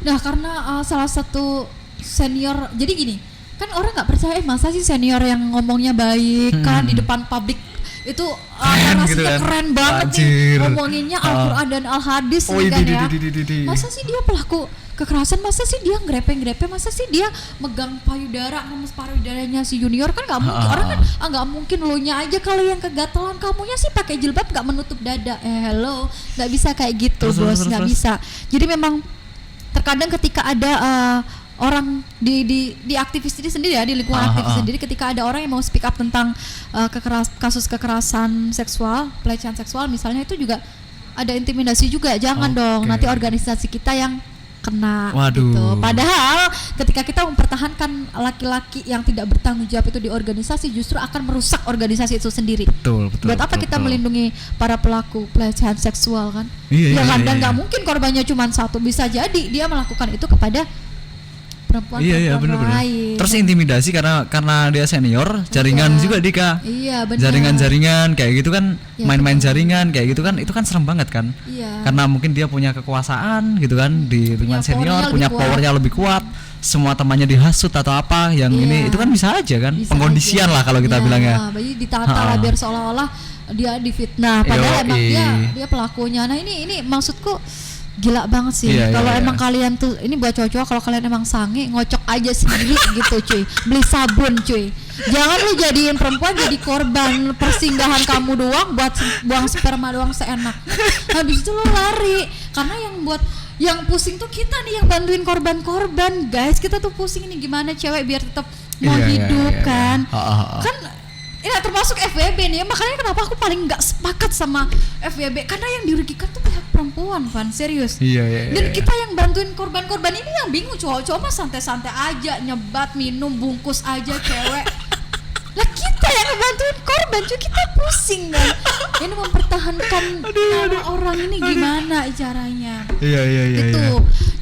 Nah karena salah satu senior, jadi gini. Kan orang nggak percaya masa sih senior yang ngomongnya baik kan di depan publik itu narasinya gitu kan? Keren banget nih ngomonginnya Al-Quran dan Al-Hadis kan ya. Masa sih dia pelaku kekerasan, masa sih dia grepe-grepe, masa sih dia megang payudara, ngemes payudaranya si junior kan nggak mungkin. Orang kan nggak mungkin, lo nya aja kali yang kegatalan, kamunya sih pakai jilbab nggak menutup dada. Hello, nggak bisa kayak gitu bos, nggak bisa. Jadi memang terkadang ketika ada orang di aktivis ini sendiri ya, di lingkungan aktivis sendiri, ketika ada orang yang mau speak up tentang kasus kekerasan seksual, pelecehan seksual misalnya, itu juga ada intimidasi juga. Jangan dong, nanti organisasi kita yang kena. Gitu. Padahal ketika kita mempertahankan laki-laki yang tidak bertanggung jawab itu di organisasi, justru akan merusak organisasi itu sendiri. Betul. Buat apa kita melindungi para pelaku pelecehan seksual kan? Dan nggak mungkin korbannya cuma satu, bisa jadi dia melakukan itu kepada perempuan lain. Terus intimidasi karena dia senior, jaringan juga Dika. Iya, benar. Jaringan kayak gitu kan, main-main jaringan kayak gitu kan, itu kan serem banget kan. Karena mungkin dia punya kekuasaan gitu kan di lingkungan senior, punya powernya lebih kuat. Semua temannya dihasut atau apa yang ini, itu kan bisa aja kan, pengkondisian lah kalau kita bilang ya. Ditata lah biar seolah-olah dia difitnah, padahal emang dia pelakunya. Nah ini maksudku gila banget sih. Kalau emang kalian tuh, ini buat cowok-cowok, kalau kalian emang sange, ngocok aja sendiri gitu cuy, beli sabun cuy. Jangan lu jadiin perempuan jadi korban persinggahan kamu doang buat buang sperma doang seenak. Habis itu lu lari, karena yang pusing tuh kita nih yang bantuin korban-korban guys. Kita tuh pusing ini gimana cewek biar tetap mau hidup kan. Kan ini termasuk FWB nih, makanya kenapa aku paling nggak sepakat sama FWB, karena yang dirugikan tuh pihak perempuan, Van, serius. Dan kita yang bantuin korban-korban ini yang bingung, cowok-cowok mah santai-santai aja, nyebat, minum, bungkus aja cewek. Lah kita yang ngebantuin korban, cuy, kita pusing kan. Ini mempertahankan nama orang ini gimana caranya? Iya. Gitu.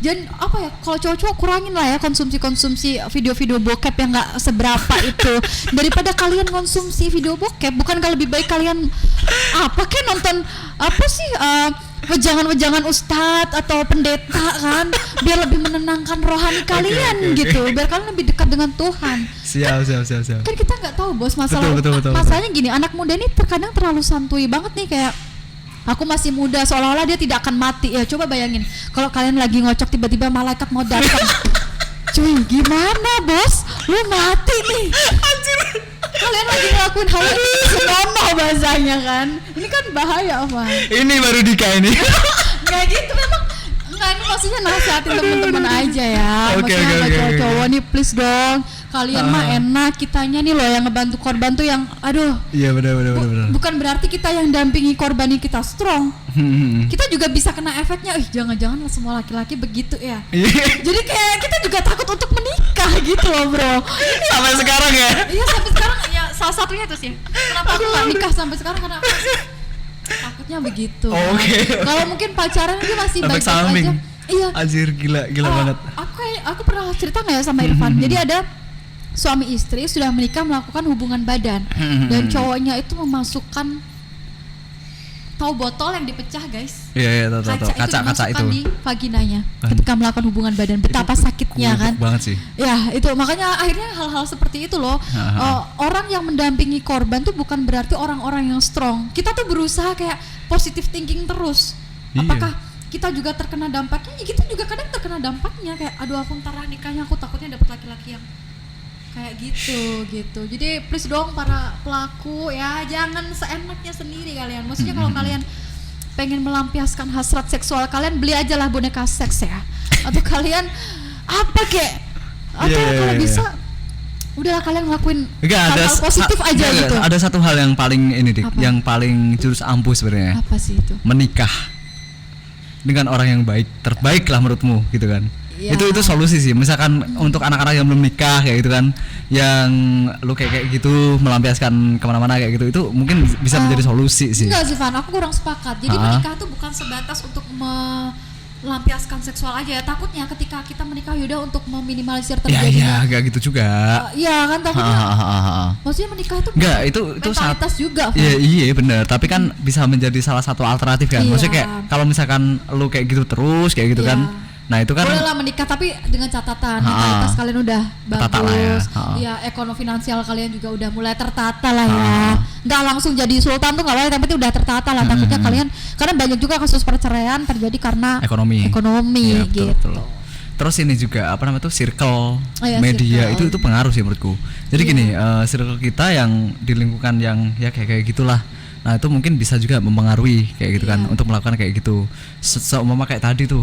Dan apa ya, kalau cowok-cowok kurangin lah ya konsumsi video-video bokep yang nggak seberapa itu, daripada kalian konsumsi video bokep. Bukankah lebih baik kalian apa kayak nonton apa sih wejangan-wejangan ustadz atau pendeta kan, biar lebih menenangkan rohani kalian okay. gitu, biar kalian lebih dekat dengan Tuhan. Siap. Kan kita nggak tahu bos masalah. Betul. Masalahnya gini, anak muda ini terkadang terlalu santuy banget nih, kayak aku masih muda, seolah-olah dia tidak akan mati. Ya coba bayangin kalau kalian lagi ngocok tiba-tiba malaikat mau datang. Cuy, gimana bos? Lu mati nih. Kalian lagi ngelakuin hal ini senonoh bahasanya kan. Ini kan bahaya apa? Ini baru Dika ini. Nggak gitu memang. Nggak, ini maksudnya nasihatin teman-teman aja ya. Oke, Maksudnya oke, cowok-cowok nih please dong. Kalian mah enak, kitanya nih loh yang ngebantu korban tuh yang aduh. Iya benar. Bukan berarti kita yang dampingi korban ini kita strong. Kita juga bisa kena efeknya. Jangan-jangan semua laki-laki begitu ya. Jadi kayak kita juga takut untuk menikah gitu loh bro. Sampai sekarang ya. Iya sampai sekarang ya, salah satunya itu sih. Kenapa aku gak nikah sampai sekarang, karena takutnya begitu. Oke. Kalau mungkin pacaran dia masih Efek baik-baik samping. aja. Iya. Anjir gila banget. Aku pernah cerita nggak ya sama Irfan. Jadi ada suami istri sudah menikah melakukan hubungan badan dan cowoknya itu memasukkan, tahu botol yang dipecah guys? Iya tahu. Kaca itu di vaginanya ketika melakukan hubungan badan. Betapa sakitnya kan? Banget sih. Ya itu makanya akhirnya hal-hal seperti itu loh. Orang yang mendampingi korban tuh bukan berarti orang-orang yang strong. Kita tuh berusaha kayak positive thinking terus. Apakah kita juga terkena dampaknya? Ya, kita juga kadang terkena dampaknya kayak aduh aku ntar nikahnya aku takutnya dapet laki-laki yang kayak gitu. Jadi please dong para pelaku ya, jangan seenaknya sendiri kalian. Maksudnya kalau kalian pengen melampiaskan hasrat seksual kalian, beli aja lah boneka seks ya. Atau kalian apa kek? Atau kalau bisa udahlah kalian ngelakuin hal-hal positif aja gitu. Ada satu hal yang paling ini Dik, apa? yang paling jurus ampuh sebenarnya. Apa sih itu? Menikah dengan orang yang terbaik lah menurutmu gitu kan. Ya. Itu solusi sih. Misalkan untuk anak-anak yang belum nikah kayak gitu kan, yang lu kayak gitu melampiaskan kemana-mana kayak gitu, itu mungkin bisa menjadi solusi sih. Enggak sih Van, aku kurang sepakat. Jadi menikah tuh bukan sebatas untuk melampiaskan seksual aja. Takutnya ketika kita menikah yaudah untuk meminimalisir terjadinya. Ya gak gitu juga. Iya kan takutnya. Maksudnya menikah itu enggak, itu mentalitas juga. Iya benar, tapi kan bisa menjadi salah satu alternatif kan. Maksudnya kayak kalau misalkan lu kayak gitu terus kayak gitu kan. Nah itu kan bolehlah menikah tapi dengan catatan mentalitas kalian udah bagus, ya ekonomi finansial kalian juga udah mulai tertata lah ya. Nggak langsung jadi sultan tuh nggak boleh, tapi udah tertata lah. Takutnya kalian, karena banyak juga kasus perceraian terjadi karena ekonomi ya, gitu. Betul. Terus ini juga apa namanya tuh circle media circle. itu pengaruh sih menurutku. Jadi gini, circle kita yang di lingkungan yang ya kayak gitulah. Nah itu mungkin bisa juga mempengaruhi kayak gitu kan untuk melakukan kayak gitu. Seumpama kayak tadi tuh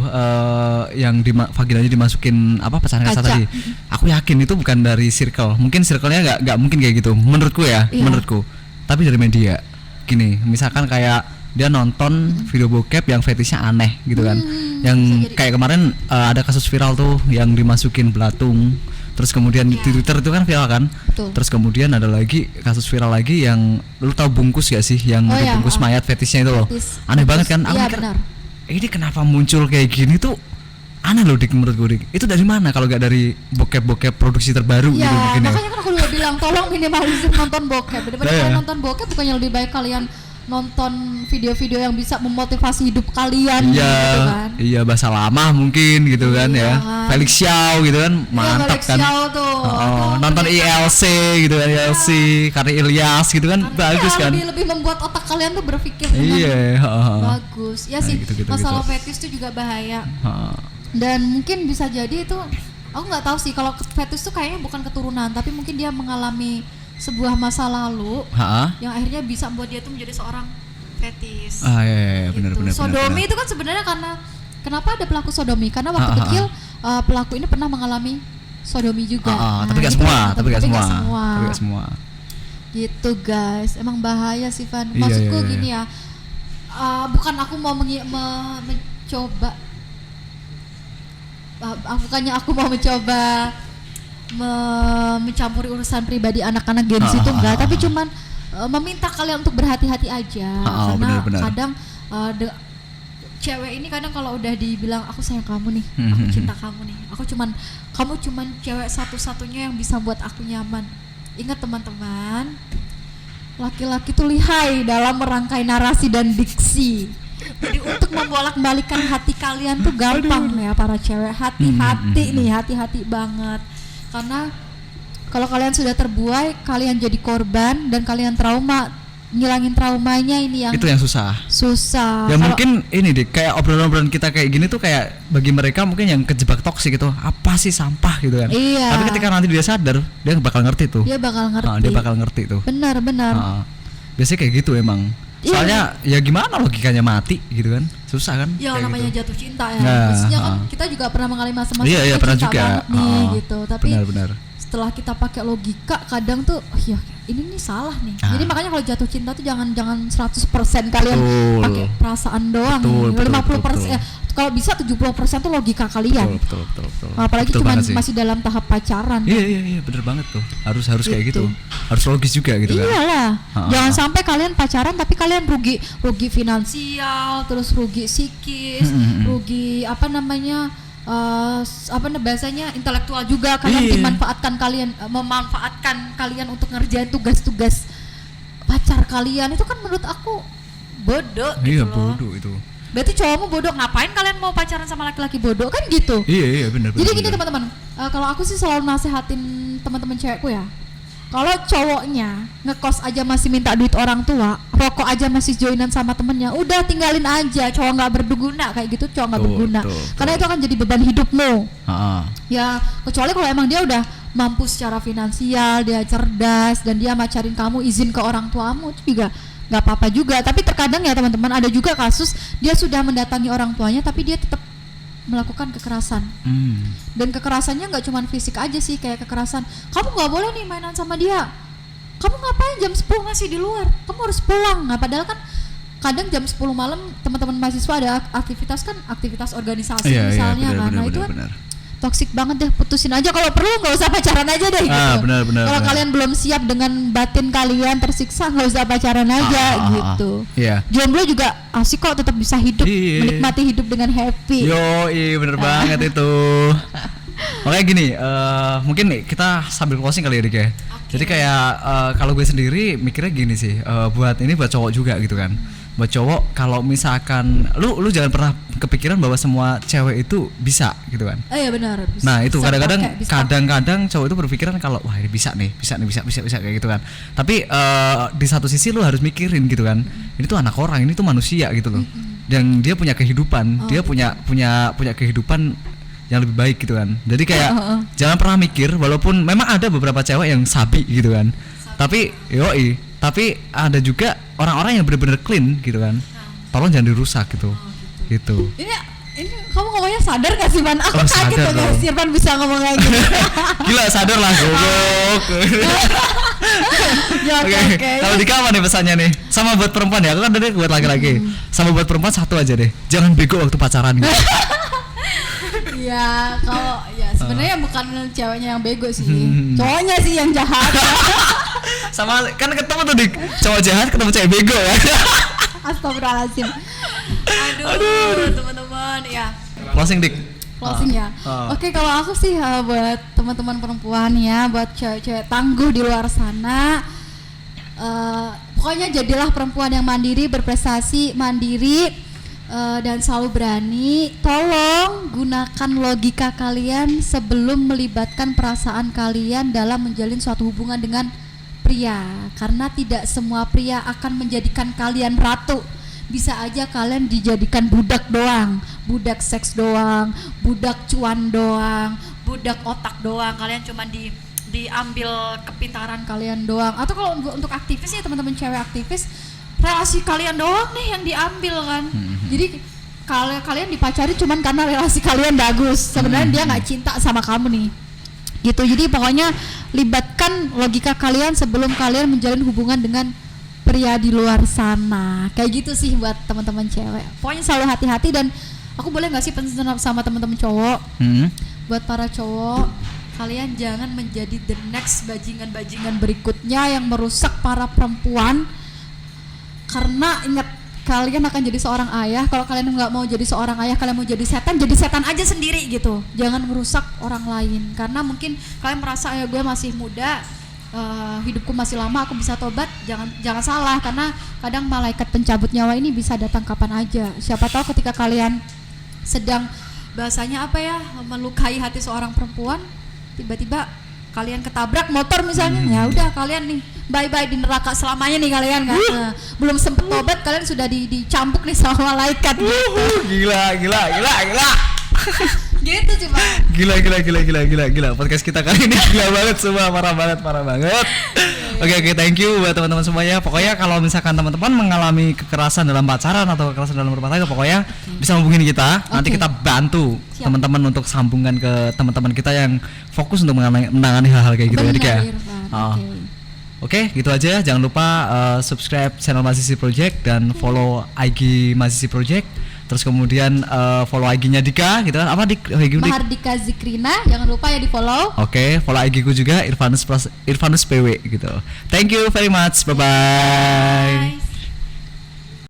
yang vaginanya dimasukin apa pecahan kaca tadi. Aku yakin itu bukan dari circle. Mungkin circle-nya nggak mungkin kayak gitu. Menurutku ya, menurutku. Tapi dari media. Gini, misalkan kayak dia nonton video bokep yang fetishnya aneh gitu kan. Yang kayak kemarin ada kasus viral tuh yang dimasukin belatung. Terus kemudian di Twitter itu kan viral kan. Betul. Terus kemudian ada lagi kasus viral lagi yang lu tahu bungkus gak sih yang dibungkus mayat fetishnya itu loh. Aneh banget kan. Aku mikir, ini kenapa muncul kayak gini tuh aneh loh Dik, menurut gue Dik. Itu dari mana kalau gak dari bokep produksi terbaru gitu mungkin ya. Makanya kan aku juga bilang tolong minimalisir nonton bokep. Daripada kalian nonton bokep, bukannya lebih baik kalian nonton video-video yang bisa memotivasi hidup kalian gitu kan. Iya, bahasa lama mungkin gitu kan ya. Felix Xiao gitu kan, mantap kan. Nonton ILC gitu kan, ILC Karya Ilyas gitu kan, bagus kan. Lebih membuat otak kalian tuh berpikir dengan bagus. Ya sih, masalah fetish itu juga bahaya. Dan mungkin bisa jadi itu, aku nggak tahu sih kalau fetish tuh kayaknya bukan keturunan, tapi mungkin dia mengalami sebuah masa lalu yang akhirnya bisa membuat dia tuh menjadi seorang fetis. Iya, gitu. benar. Sodomi itu kan sebenarnya karena kenapa ada pelaku sodomi? Karena waktu kecil pelaku ini pernah mengalami sodomi juga. Tapi gak semua. Gitu guys, emang bahaya sih Van. Maksudku gini ya, bukan aku mau mencoba. Bukannya aku mau mencoba mencampuri urusan pribadi anak-anak Gen Z itu enggak, tapi cuman meminta kalian untuk berhati-hati aja karena bener. Kadang cewek ini kadang kalau udah dibilang aku sayang kamu nih, aku cinta kamu nih, kamu cuman cewek satu-satunya yang bisa buat aku nyaman. Ingat teman-teman, laki-laki tuh lihai dalam merangkai narasi dan diksi. Jadi untuk membolak-balikan hati kalian tuh gampang ya para cewek. Hati-hati banget. Karena kalau kalian sudah terbuai, kalian jadi korban dan kalian trauma. Ngilangin traumanya ini yang itu yang susah. Ya mungkin ini deh, kayak obrolan-obrolan kita kayak gini tuh kayak bagi mereka mungkin yang kejebak toksik gitu, apa sih sampah gitu kan. Iya. Tapi ketika nanti dia sadar, dia bakal ngerti tuh. Dia bakal ngerti tuh. Benar. Biasanya kayak gitu emang. Soalnya ya gimana logikanya mati gitu kan, susah kan. Ya namanya gitu. jatuh cinta ya. Maksudnya kan kita juga pernah mengalami masa-masa iya, pernah cinta juga. banget nih gitu. Tapi benar. Setelah kita pakai logika kadang tuh ya ini nih salah nih. Jadi makanya kalau jatuh cinta tuh jangan 100% kalian pakai perasaan doang. 50% kalau bisa 70% tuh logika kalian. Betul. Apalagi cuma masih dalam tahap pacaran. Iya, bener banget tuh. Harus kayak gitu. Harus logis juga gitu kan. Iyalah. Jangan sampai kalian pacaran tapi kalian rugi finansial, terus rugi psikis, rugi bahasanya intelektual juga. Kalian memanfaatkan kalian untuk ngerjain tugas-tugas pacar kalian. Itu kan menurut aku bodoh gitu loh. Iya, bodoh itu. Berarti cowokmu bodoh, ngapain kalian mau pacaran sama laki-laki bodoh kan gitu. Iya benar. Jadi gini teman-teman, kalau aku sih selalu nasehatin teman-teman cewekku ya, kalau cowoknya ngekos aja masih minta duit orang tua, rokok aja masih joinan sama temennya, udah tinggalin aja. Cowok nggak berguna kayak gitu, cowok nggak berguna. Karena itu akan jadi beban hidupmu. Ya kecuali kalau emang dia udah mampu secara finansial, dia cerdas dan dia macarin kamu, izin ke orang tuamu, itu juga nggak apa-apa juga. Tapi terkadang ya teman-teman, ada juga kasus dia sudah mendatangi orang tuanya tapi dia tetap melakukan kekerasan. Dan kekerasannya nggak cuma fisik aja sih, kayak kekerasan, kamu nggak boleh nih mainan sama dia, kamu ngapain jam 10 masih di luar, kamu harus pulang. Nah padahal kan kadang jam 10 malam teman-teman mahasiswa ada aktivitas organisasi misalnya. Nah itu kan toksik banget deh, putusin aja. Kalau perlu nggak usah pacaran aja deh gitu. Kalau kalian belum siap dengan batin kalian tersiksa, nggak usah pacaran aja gitu. Jomblo juga asik kok, tetap bisa hidup, menikmati hidup dengan happy. Bener banget itu. Makanya gini, mungkin nih kita sambil closing kali ya Dik ya. Jadi kayak kalau gue sendiri mikirnya gini sih, buat cowok juga gitu kan. Buat cowok, kalau misalkan lu jangan pernah kepikiran bahwa semua cewek itu bisa gitu kan. Iya benar. Nah itu kadang-kadang cowok itu berpikiran kalau wah ini bisa kayak gitu kan. Tapi di satu sisi lu harus mikirin gitu kan. Ini tuh anak orang, ini tuh manusia gitu loh. Dan dia punya kehidupan, dia punya kehidupan yang lebih baik gitu kan. Jadi kayak jangan pernah mikir, walaupun memang ada beberapa cewek yang sabi gitu kan. Tapi ada juga orang-orang yang benar-benar clean gitu kan. Tolong jangan dirusak gitu. Gitu. Ini kamu ngomongnya sadar gak sih Man? Aku kaget tuh guys, Irfan bisa ngomong kayak gitu. Gila, sadar lah goblok. Oke. Kalau di kapan nih pesannya nih? Sama buat perempuan ya, aku kan tadi buat laki-laki. Sama buat perempuan satu aja deh. Jangan bego waktu pacaran gitu. Ya, kalau sebenarnya bukan ceweknya yang bego sih. Cowoknya sih yang jahat. Sama kan ketemu tuh Dik, cowok jahat ketemu cewek bego ya. Astagfirullahaladzim. Aduh teman-teman ya. Closing Dik. Closing ya. Oke, kalau aku sih buat teman-teman perempuan ya, buat cewek-cewek tangguh di luar sana, pokoknya jadilah perempuan yang mandiri, berprestasi, mandiri, dan selalu berani. Tolong gunakan logika kalian sebelum melibatkan perasaan kalian dalam menjalin suatu hubungan dengan pria, karena tidak semua pria akan menjadikan kalian ratu. Bisa aja kalian dijadikan budak doang, budak seks doang, budak cuan doang, budak otak doang. Kalian cuma diambil kepintaran kalian doang. Atau kalau untuk aktivis ya teman-teman cewek aktivis, relasi kalian doang nih yang diambil kan. Jadi kalian dipacari cuman karena relasi kalian bagus. Sebenarnya dia nggak cinta sama kamu nih. Gitu. Jadi pokoknya libatkan logika kalian sebelum kalian menjalin hubungan dengan pria di luar sana. Kayak gitu sih buat teman-teman cewek. Pokoknya selalu hati-hati. Dan aku boleh nggak sih pesan sama teman-teman cowok? Buat para cowok, kalian jangan menjadi the next bajingan-bajingan berikutnya yang merusak para perempuan. Karena ingat, kalian akan jadi seorang ayah. Kalau kalian nggak mau jadi seorang ayah, kalian mau jadi setan aja sendiri gitu. Jangan merusak orang lain, karena mungkin kalian merasa ya gue masih muda, hidupku masih lama, aku bisa tobat. Jangan salah, karena kadang malaikat pencabut nyawa ini bisa datang kapan aja. Siapa tahu ketika kalian sedang bahasanya apa ya, melukai hati seorang perempuan, tiba-tiba kalian ketabrak motor misalnya, ya udah kalian nih bye-bye di neraka selamanya nih kalian kan. Nah, belum sempet tobat kalian sudah dicambuk nih sama malaikat gitu. Gila. Gitu sih Pak. Gila. Podcast kita kali ini gila banget semua, parah banget. Oke, thank you buat teman-teman semuanya. Pokoknya kalau misalkan teman-teman mengalami kekerasan dalam pacaran atau kekerasan dalam rumah tangga, pokoknya bisa hubungin kita. Nanti kita bantu teman-teman untuk sambungan ke teman-teman kita yang fokus untuk menangani hal-hal kayak gitu. Jadi kayak Oke, gitu aja. Jangan lupa subscribe channel Mahasiswi Project dan follow IG Mahasiswi Project. Terus kemudian follow IG-nya Dika gitu kan. Apa Dik? Mahardika Zikrina, jangan lupa ya di-follow. Oke, follow IG ku juga Irfanus PW gitu. Thank you very much. Bye bye.